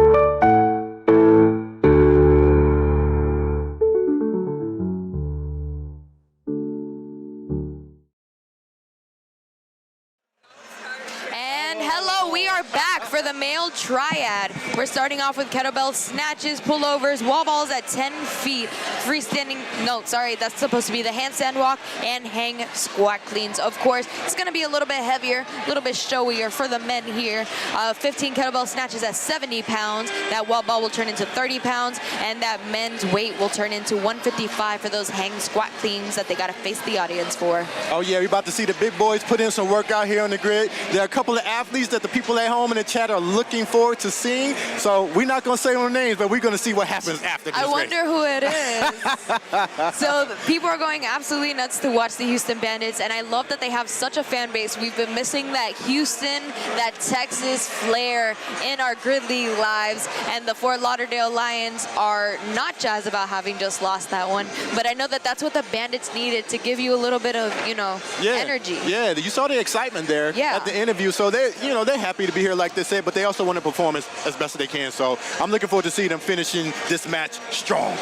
We are back for the male triad. We're starting off with kettlebell snatches, pullovers, wall balls at 10 feet, freestanding, no, sorry, that's supposed to be the handstand walk, and hang squat cleans. Of course, it's gonna be a little bit heavier, a little bit showier for the men here. 15 kettlebell snatches at 70 pounds. That wall ball will turn into 30 pounds, and that men's weight will turn into 155 for those hang squat cleans that they gotta face the audience for. Oh yeah, we're about to see the big boys put in some work out here on the grid. There are a couple of athletes that the people at home in the chat are looking forward to seeing. So we're not going to say their names, but we're going to see what happens after this I wonder who it is. So people are going absolutely nuts to watch the Houston Bandits, and I love that they have such a fan base. We've been missing that Houston, that Texas flair in our grid league lives, and the Fort Lauderdale Lions are not jazzed about having just lost that one. But I know that that's what the Bandits needed to give you a little bit of, you know, energy. Yeah, you saw the excitement there at the interview. So they're happy to be here, like they said, but they also want to perform as best as they can. So I'm looking forward to see them finishing this match strong.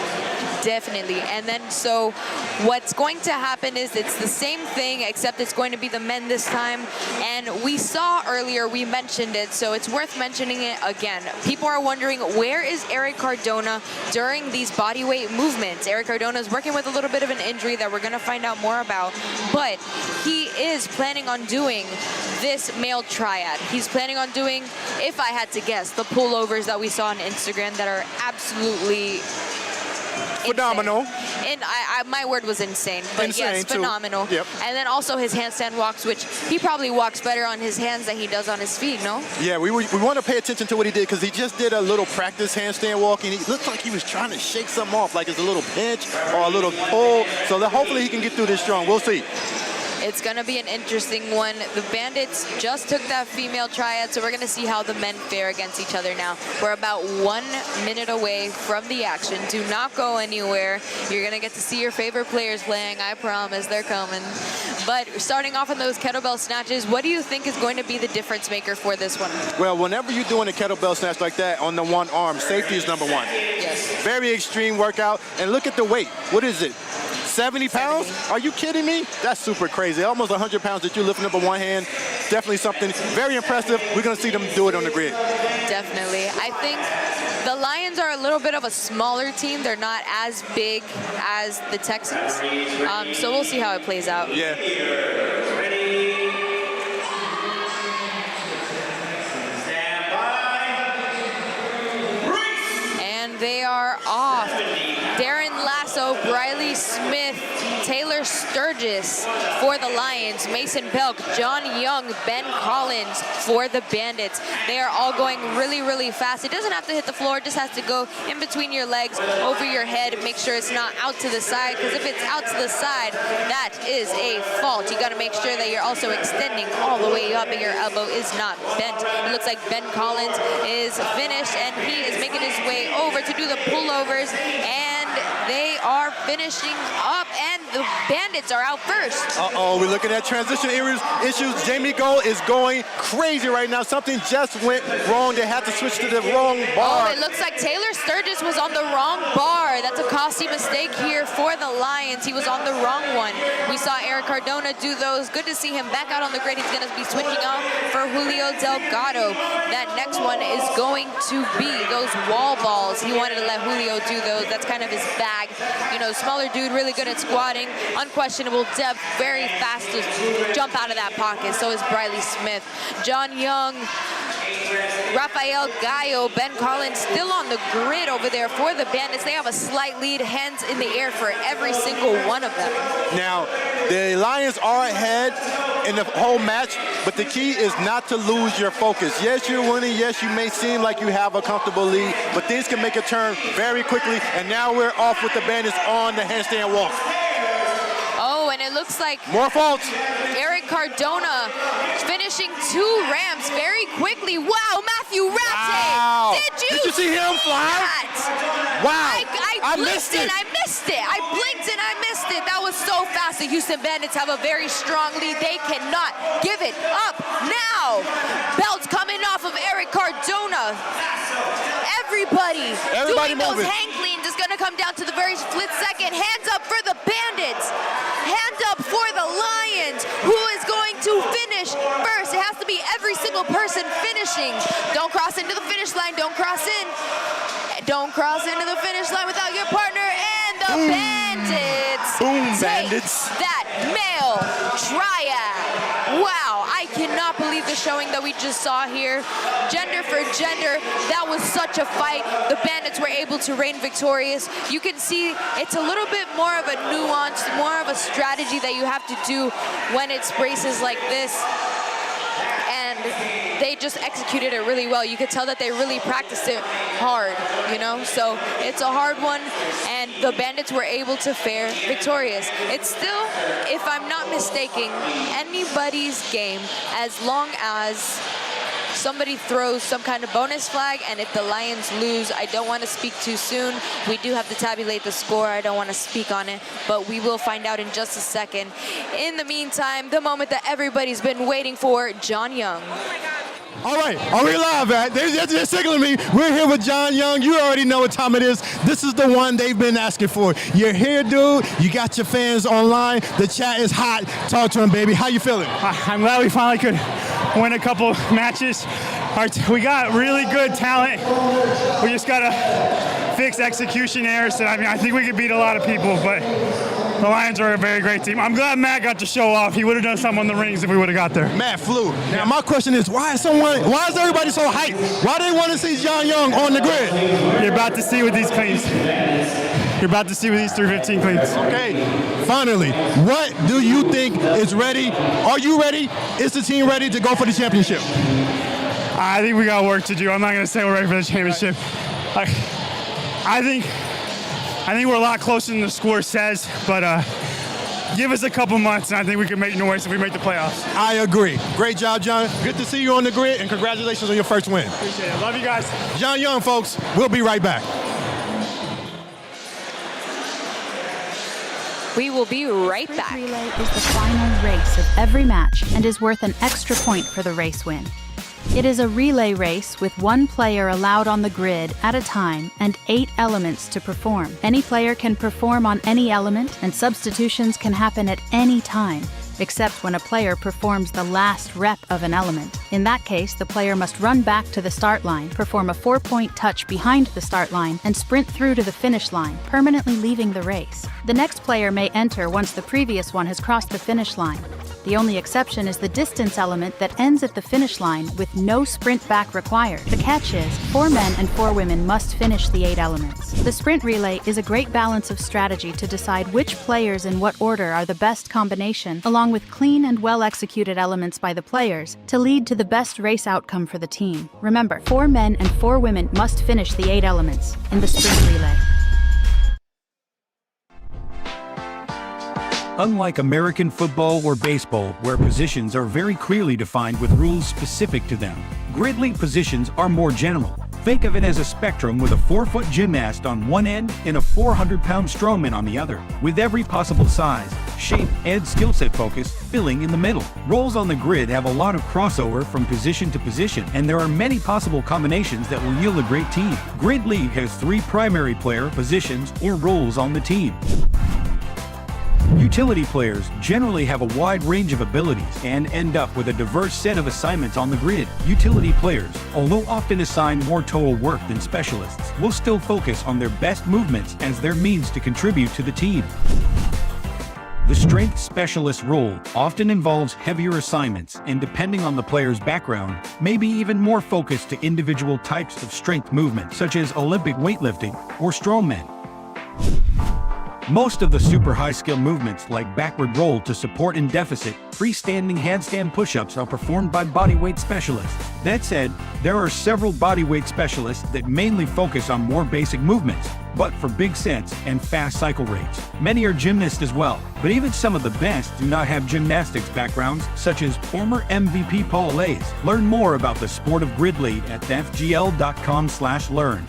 Definitely. And then so what's going to happen is it's the same thing, except it's going to be the men this time. And we saw earlier, we mentioned it, so it's worth mentioning it again. People are wondering, where is Eric Cardona during these bodyweight movements? Eric Cardona is working with a little bit of an injury that we're going to find out more about, but he is planning on doing this male triad. He's planning on doing, if I had to guess, the pullovers that we saw on Instagram that are absolutely phenomenal. And my word was insane, but insane yes, phenomenal. Yep. And then also his handstand walks, which he probably walks better on his hands than he does on his feet, no? Yeah, we want to pay attention to what he did, because he just did a little practice handstand walk, and he looked like he was trying to shake something off, like it's a little pinch or a little pull. So hopefully he can get through this strong. We'll see. It's going to be an interesting one. The Bandits just took that female triad, so we're going to see how the men fare against each other now. We're about 1 minute away from the action. Do not go anywhere. You're going to get to see your favorite players playing. I promise, they're coming. But starting off on those kettlebell snatches, what do you think is going to be the difference maker for this one? Well, whenever you're doing a kettlebell snatch like that on the one arm, safety is number one. Yes. Very extreme workout. And look at the weight. What is it? 70 pounds? Are you kidding me? That's super crazy. Almost 100 pounds that you're lifting up with one hand. Definitely something very impressive. We're going to see them do it on the grid. Definitely. I think the Lions are a little bit of a smaller team. They're not as big as the Texans. So we'll see how it plays out. Yeah. And they are off. Darren Lasso, Briley Smith, Taylor Sturgis for the Lions, Mason Belk, John Young, Ben Collins for the Bandits. They are all going really, really fast. It doesn't have to hit the floor, it just has to go in between your legs, over your head, make sure it's not out to the side, because if it's out to the side, that is a fault. You got to make sure that you're also extending all the way up and your elbow is not bent. It looks like Ben Collins is finished, and he is making his way over to do the pullovers, and they are finishing up, and the Bandits are out first. Uh-oh, we're looking at transition issues. Jamie Gold is going crazy right now. Something just went wrong. They had to switch to the wrong bar. Oh, it looks like Taylor Sturgis was on the wrong bar. That's a costly mistake here for the Lions. He was on the wrong one. We saw Eric Cardona do those. Good to see him back out on the grid. He's going to be switching out for Julio Delgado. That next one is going to be those wall balls. He wanted to let Julio do those. That's kind of his bag. You know, smaller dude, really good at squatting, unquestionable depth, very fast to jump out of that pocket. So is Briley Smith. John Young, Rafael Gallo, Ben Collins still on the grid over there for the Bandits. They have a slight lead, hands in the air for every single one of them. Now, the Lions are ahead in the whole match, but the key is not to lose your focus. Yes, you're winning. Yes, you may seem like you have a comfortable lead, but things can make a turn very quickly, and now we're off with the Bandits on the handstand walk. Oh, and it looks looks like more faults. Eric Cardona finishing 2 ramps very quickly. Wow, Matthew Ratte! Wow. Did you see him fly? That? Wow. I blinked and I missed it. I blinked and I missed it. That was so fast. The Houston Bandits have a very strong lead. They cannot give it up now. Belts coming off of Eric Cardona. Everybody doing those moving. hang cleans is going to come down to the very split second. Hands up for the Bandits. Hands up for the Lions. Who is going to finish first? It has to be every single person finishing. Don't cross into the finish line. Don't cross in. Don't cross into the finish line without your partner. And the Bandits take that male triad. Wow, I cannot believe the showing that we just saw here. Gender for gender, that was such a fight. The Bandits were able to reign victorious. You can see it's a little bit more of a nuance, more of a strategy that you have to do when it's races like this. And they just executed it really well. You could tell that they really practiced it hard, you know? So it's a hard one, and the Bandits were able to fare victorious. It's still, if I'm not mistaken, anybody's game as long as somebody throws some kind of bonus flag, and if the Lions lose, I don't want to speak too soon. We do have to tabulate the score. I don't want to speak on it, but we will find out in just a second. In the meantime, the moment that everybody's been waiting for, John Young. All right, are we live, man? They're signaling me. We're here with John Young. You already know what time it is. This is the one they've been asking for. You're here, dude. You got your fans online. The chat is hot. Talk to them, baby. How you feeling? I'm glad we finally could win a couple matches. We got really good talent. We just got to fix execution errors. I mean, I think we could beat a lot of people, but the Lions are a very great team. I'm glad Matt got to show off. He would have done something on the rings if we would have got there. Matt flew. Now, my question is, why is everybody so hyped? Why do they want to see John Young on the grid? You're about to see with these cleans. You're about to see with these 315 cleans. Okay, finally, what do you think is ready? Are you ready? Is the team ready to go for the championship? I think we got work to do. I'm not going to say we're ready for the championship. I think we're a lot closer than the score says, but give us a couple months, and I think we can make noise if we make the playoffs. I agree. Great job, John. Good to see you on the grid, and congratulations on your first win. Appreciate it. Love you guys. John Young, folks. We'll be right back. We will be right back. Sprint relay is the final race of every match and is worth an extra point for the race win. It is a relay race with 1 player allowed on the grid at a time and 8 elements to perform. Any player can perform on any element, and substitutions can happen at any time, except when a player performs the last rep of an element. In that case, the player must run back to the start line, perform a 4-point touch behind the start line, and sprint through to the finish line, permanently leaving the race. The next player may enter once the previous one has crossed the finish line. The only exception is the distance element that ends at the finish line with no sprint back required. The catch is, 4 men and 4 women must finish the 8 elements. The sprint relay is a great balance of strategy to decide which players in what order are the best combination, along with clean and well-executed elements by the players, to lead to the best race outcome for the team. Remember, 4 men and 4 women must finish the 8 elements in the sprint relay. Unlike American football or baseball, where positions are very clearly defined with rules specific to them, grid league positions are more general. Think of it as a spectrum with a 4-foot gymnast on one end and a 400-pound strongman on the other, with every possible size, shape, and skill set focus filling in the middle. Roles on the grid have a lot of crossover from position to position, and there are many possible combinations that will yield a great team. Grid league has 3 primary player positions or roles on the team. Utility players generally have a wide range of abilities and end up with a diverse set of assignments on the grid. Utility players, although often assigned more total work than specialists, will still focus on their best movements as their means to contribute to the team. The strength specialist role often involves heavier assignments and, depending on the player's background, may be even more focused to individual types of strength movement, such as Olympic weightlifting or strongmen. Most of the super high-skill movements like backward roll to support in deficit, freestanding handstand push-ups are performed by bodyweight specialists. That said, there are several bodyweight specialists that mainly focus on more basic movements, but for big sets and fast cycle rates. Many are gymnasts as well, but even some of the best do not have gymnastics backgrounds, such as former MVP Paul Lays. Learn more about the sport of gridley at fgl.com/learn.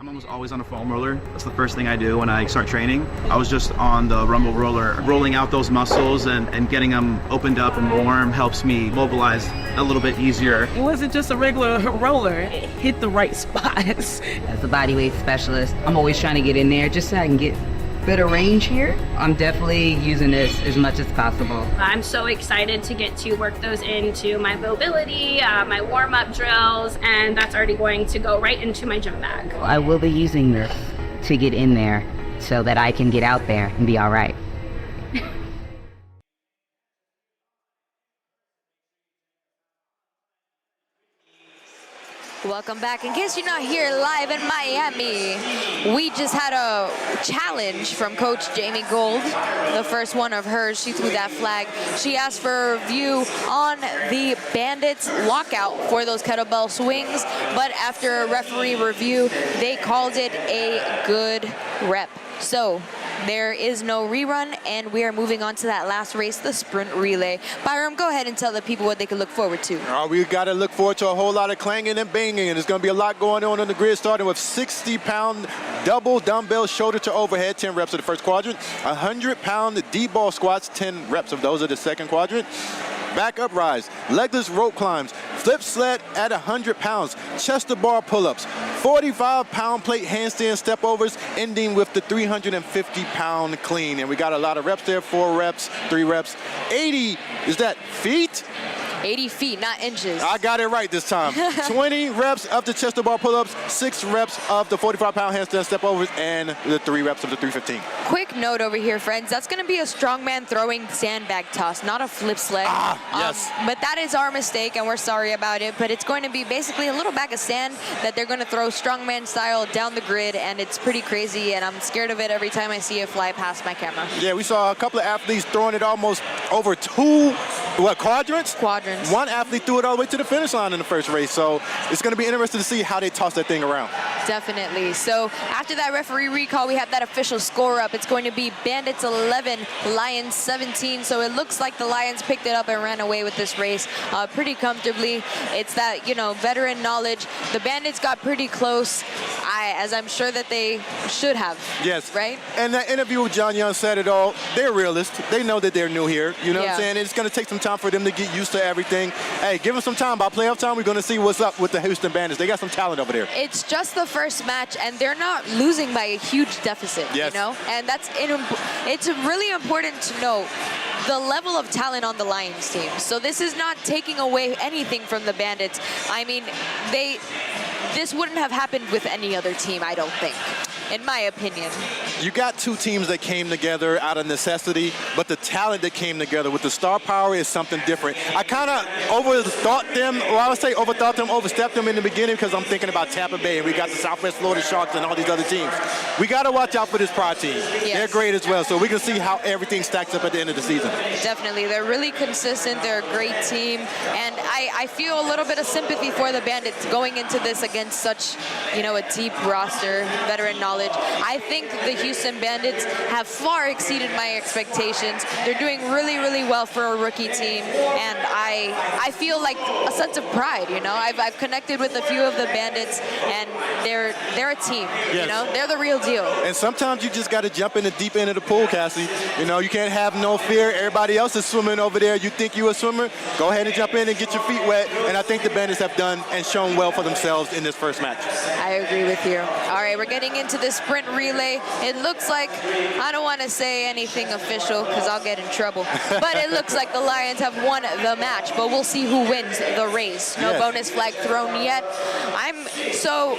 I'm almost always on a foam roller. That's the first thing I do when I start training. I was just on the rumble roller. Rolling out those muscles and getting them opened up and warm helps me mobilize a little bit easier. It wasn't just a regular roller. It hit the right spots. As a bodyweight specialist, I'm always trying to get in there just so I can get better range here. I'm definitely using this as much as possible. I'm so excited to get to work those into my mobility, my warm-up drills, and that's already going to go right into my gym bag. I will be using this to get in there so that I can get out there and be all right. Welcome back. In case you're not here live in Miami, we just had a challenge from Coach Jamie Gold, the first one of hers. She threw that flag. She asked for a review on the Bandits lockout for those kettlebell swings, but after a referee review, they called it a good rep. So there is no rerun, and we are moving on to that last race, the sprint relay. Byram, go ahead and tell the people what they can look forward to. We got to look forward to a whole lot of clanging and banging, and there's going to be a lot going on the grid, starting with 60-pound double dumbbell shoulder to overhead, 10 reps of the first quadrant, 100-pound D-ball squats, 10 reps of those of the second quadrant. Back up rise, legless rope climbs, flip sled at 100 pounds, chest to bar pull-ups, 45-pound plate handstand step overs, ending with the 350-pound clean. And we got a lot of reps there, 4 reps, 3 reps. 80, is that feet? 80 feet, not inches. I got it right this time. 20 reps of the chest to bar pull-ups, 6 reps of the 45-pound handstand step overs, and the 3 reps of the 315. Quick note over here, friends. That's going to be a strongman throwing sandbag toss, not a flip sled. Yes. But that is our mistake, and we're sorry about it. But it's going to be basically a little bag of sand that they're going to throw strongman style down the grid, and it's pretty crazy, and I'm scared of it every time I see it fly past my camera. Yeah, we saw a couple of athletes throwing it almost over 2 quadrants? Quadrants. One athlete threw it all the way to the finish line in the first race, so it's going to be interesting to see how they toss that thing around. Definitely. So after that referee recall, we have that official score up. It's going to be Bandits 11, Lions 17. So it looks like the Lions picked it up and ran away with this race pretty comfortably. It's that, veteran knowledge. The Bandits got pretty close, as I'm sure that they should have. Yes. Right? And that interview with John Young said it all. They're realists. They know that they're new here. You know what I'm saying? It's going to take some time for them to get used to everything. Hey, give them some time. By playoff time, we're going to see what's up with the Houston Bandits. They got some talent over there. It's just the first match, and they're not losing by a huge deficit, yes. And it's really important to know the level of talent on the Lions team. So this is not taking away anything from the Bandits. I mean, this wouldn't have happened with any other team, I don't think, in my opinion. You got 2 teams that came together out of necessity, but the talent that came together with the star power is something different. I kind of overthought them in the beginning because I'm thinking about Tampa Bay, and we got the Southwest Florida Sharks and all these other teams. We got to watch out for this Pride team. Yes. They're great as well, so we can see how everything stacks up at the end of the season. Definitely. They're really consistent. They're a great team, and I feel a little bit of sympathy for the Bandits going into this against such, a deep roster, veteran knowledge. I think the Houston Bandits have far exceeded my expectations. They're doing really, really well for a rookie team, and I feel like a sense of pride. I've connected with a few of the Bandits, and they're a team. Yes. They're the real deal. And sometimes you just got to jump in the deep end of the pool, Cassie. You can't have no fear. Everybody else is swimming over there. You think you're a swimmer? Go ahead and jump in and get your feet wet. And I think the Bandits have done and shown well for themselves in this first match. I agree with you. All right, we're getting into the sprint relay. It looks like, I don't want to say anything official because I'll get in trouble, but it looks like the Lions have won the match, but we'll see who wins the race. No bonus flag thrown yet. So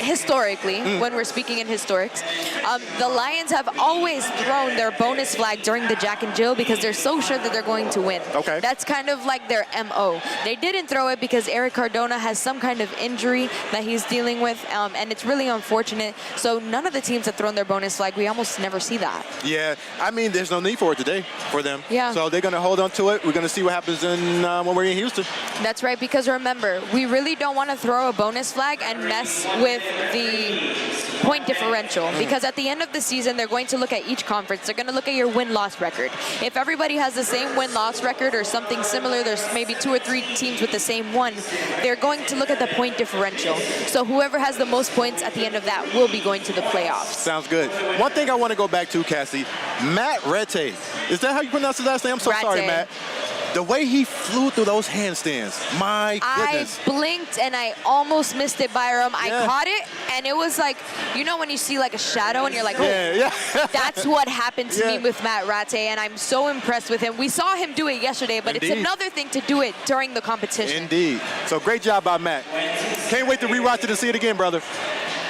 historically, when we're speaking in historics, the Lions have always thrown their bonus flag during the Jack and Jill because they're so sure that they're going to win. Okay. That's kind of like their MO. They didn't throw it because Eric Cardona has some kind of injury that he's dealing with, and it's really unfortunate. So none of the teams have thrown their bonus flag. We almost never see that. Yeah, I mean, there's no need for it today for them. Yeah. So they're going to hold on to it. We're going to see what happens when we're in Houston. That's right, because remember, we really don't want to throw a bonus flag and mess with the point differential, because at the end of the season, they're going to look at each conference. They're going to look at your win-loss record. If everybody has the same win-loss record or something similar, there's maybe 2 or 3 teams with the same one, they're going to look at the point differential. So whoever has the most points at the end of that will be going to the playoffs. Sounds good. One thing I want to go back to, Cassie, Matt Rete. Is that how you pronounce his last name? I'm so sorry, Matt. The way he flew through those handstands, my goodness. I blinked and I almost missed it, Byram. I caught it, and it was like, you know when you see like a shadow and you're like, oh, that's what happened to me with Matt Rate, and I'm so impressed with him. We saw him do it yesterday, but it's another thing to do it during the competition. Indeed. So great job by Matt. Can't wait to rewatch it and see it again, brother.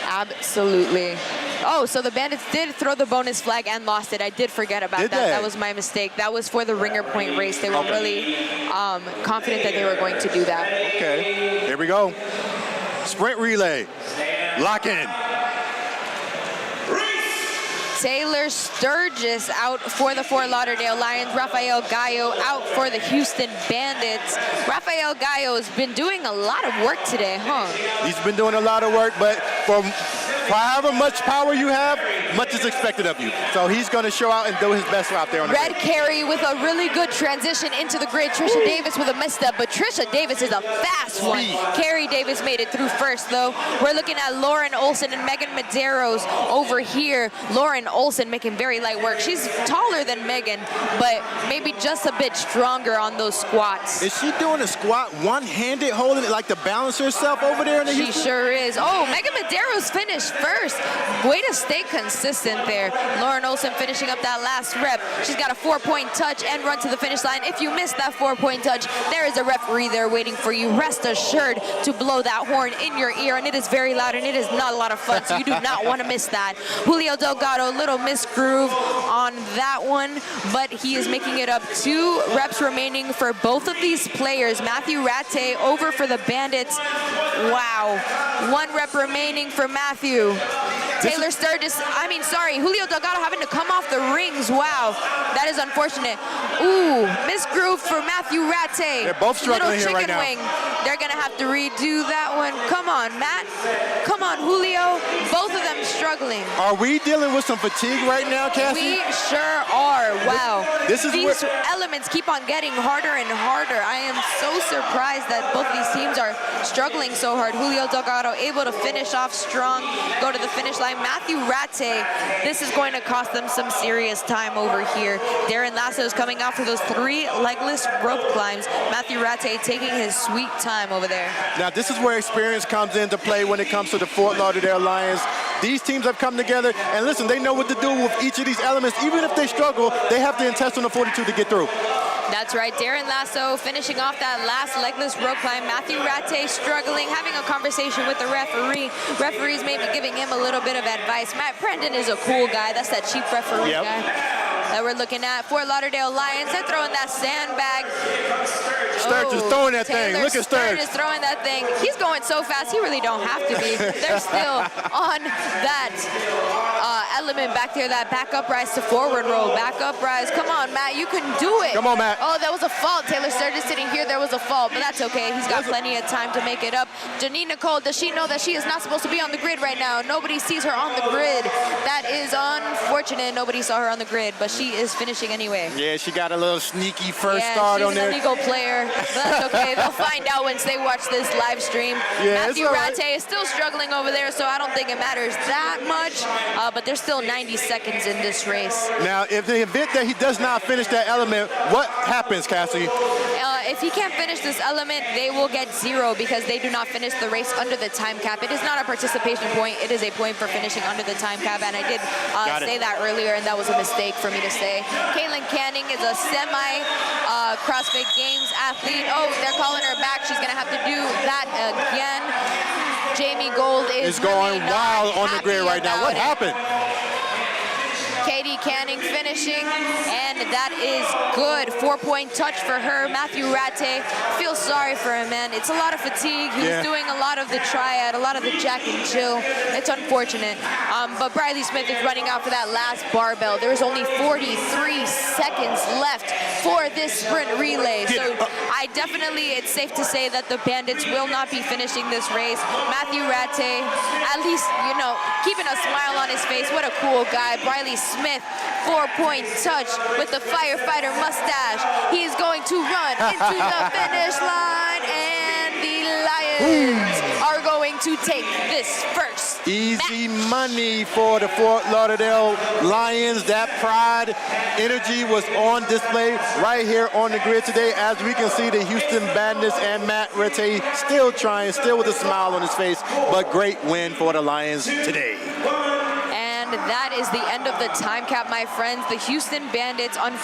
Absolutely. Oh, so the Bandits did throw the bonus flag and lost it. I did forget about that. That was my mistake. That was for the ringer point race. They were really confident that they were going to do that. Okay, here we go. Sprint relay. Lock in. Taylor Sturgis out for the Fort Lauderdale Lions. Rafael Gallo out for the Houston Bandits. Rafael Gallo has been doing a lot of work today, huh? He's been doing a lot of work, but for however much power you have, much is expected of you. So he's going to show out and do his best out there on the Red grid. carry with a really good transition into the grid. Trisha Davis with a misstep, but Trisha Davis is a fast one. Carrie Davis made it through first, though. We're looking at Lauren Olson and Megan Medeiros over here. Lauren Olson making very light work. She's taller than Megan, but maybe just a bit stronger on those squats. Is she doing a squat one-handed, holding it like to balance herself over there in the She sure is. Oh, Megan Medeiros finished first. Way to stay consistent there. Lauren Olson finishing up that last rep. She's got a 4-point touch and run to the finish line. If you missed that 4-point touch, there is a referee there waiting for you. Rest assured to blow that horn in your ear, and it is very loud, and it is not a lot of fun, so you do not want to miss that. Julio Delgado, little misgroove on that one, but he is making it up. 2 reps remaining for both of these players. Matthew Ratte over for the Bandits. Wow. 1 rep remaining for Matthew. Taylor Sturgis, Julio Delgado having to come off the rings. Wow, that is unfortunate. Ooh, misgroove for Matthew Ratte. They're both struggling here right now. Wing. They're gonna have to redo that one. Come on, Matt. Come on, Julio. Both of them struggling. Are we dealing with some fatigue right now, Cassie? We sure are. Wow. These elements keep on getting harder and harder. I am so surprised that both of these teams are struggling so hard. Julio Delgado able to finish off strong, go to the finish line. Matthew Ratte, this is going to cost them some serious time over here. Darren Lasso is coming out for those 3 legless rope climbs. Matthew Ratte taking his sweet time over there. Now, this is where experience comes into play when it comes to the Fort Lauderdale Lions. These teams have come together, and listen, they know what to do with each of these elements. Even if they struggle, they have the intestinal fortitude to get through. That's right. Darren Lasso finishing off that last legless rope climb. Matthew Ratte struggling, having a conversation with the referee. Referees maybe giving him a little bit of advice. Matt Brendan is a cool guy. That's that cheap referee guy that we're looking at. Fort Lauderdale Lions, they're throwing that sandbag. Sturgis throwing that thing. Look at Sturgis. Throwing that thing. He's going so fast, he really don't have to be. They're still on that element back there, that back up rise to forward roll. Back up rise. Come on, Matt, you can do it. Come on, Matt. Oh, that was a fault. Taylor Sturgis didn't hear there was a fault, but that's okay. He's got plenty of time to make it up. Janine Nicole, does she know that she is not supposed to be on the grid right now? Nobody sees her on the grid. That is unfortunate. Nobody saw her on the grid, but she is finishing anyway. Yeah, she got a little sneaky first start on there. She's an illegal player, but that's okay. They'll find out once they watch this live stream. Yeah, Matthew Ratte is still struggling over there, so I don't think it matters that much, but there's still 90 seconds in this race. Now, if the event that he does not finish that element, what happens, Cassie? If he can't finish this element, they will get 0 because they do not finish the race under the time cap. It is not a participation point. It is a point for finishing under the time cap, and I did say that earlier, and that was a mistake for me to say. Caitlin Canning is a CrossFit Games athlete. Oh, they're calling her back. She's going to have to do that again. Jamie Gold is going really wild not on the grid right now. What about it. happened? Katie Canning finishing, and that is good. 4-point touch for her. Matthew Ratte, feel sorry for him, man. It's a lot of fatigue. He was doing a lot of the Triad, a lot of the Jack and Jill. It's unfortunate. But Briley Smith is running out for that last barbell. There's only 43 seconds left for this sprint relay. So it's safe to say that the Bandits will not be finishing this race. Matthew Ratte, at least, you know, keeping a smile on his face. What a cool guy. Briley Smith, 4-point touch with the firefighter mustache. He's going to run into the finish line, and the Lions are going to take this first Easy money for the Fort Lauderdale Lions. That pride, energy was on display right here on the grid today. As we can see, the Houston Bandits and Matt Ratte still trying, still with a smile on his face, but great win for the Lions today. And that is the end of the time cap, my friends. The Houston Bandits, unfortunately,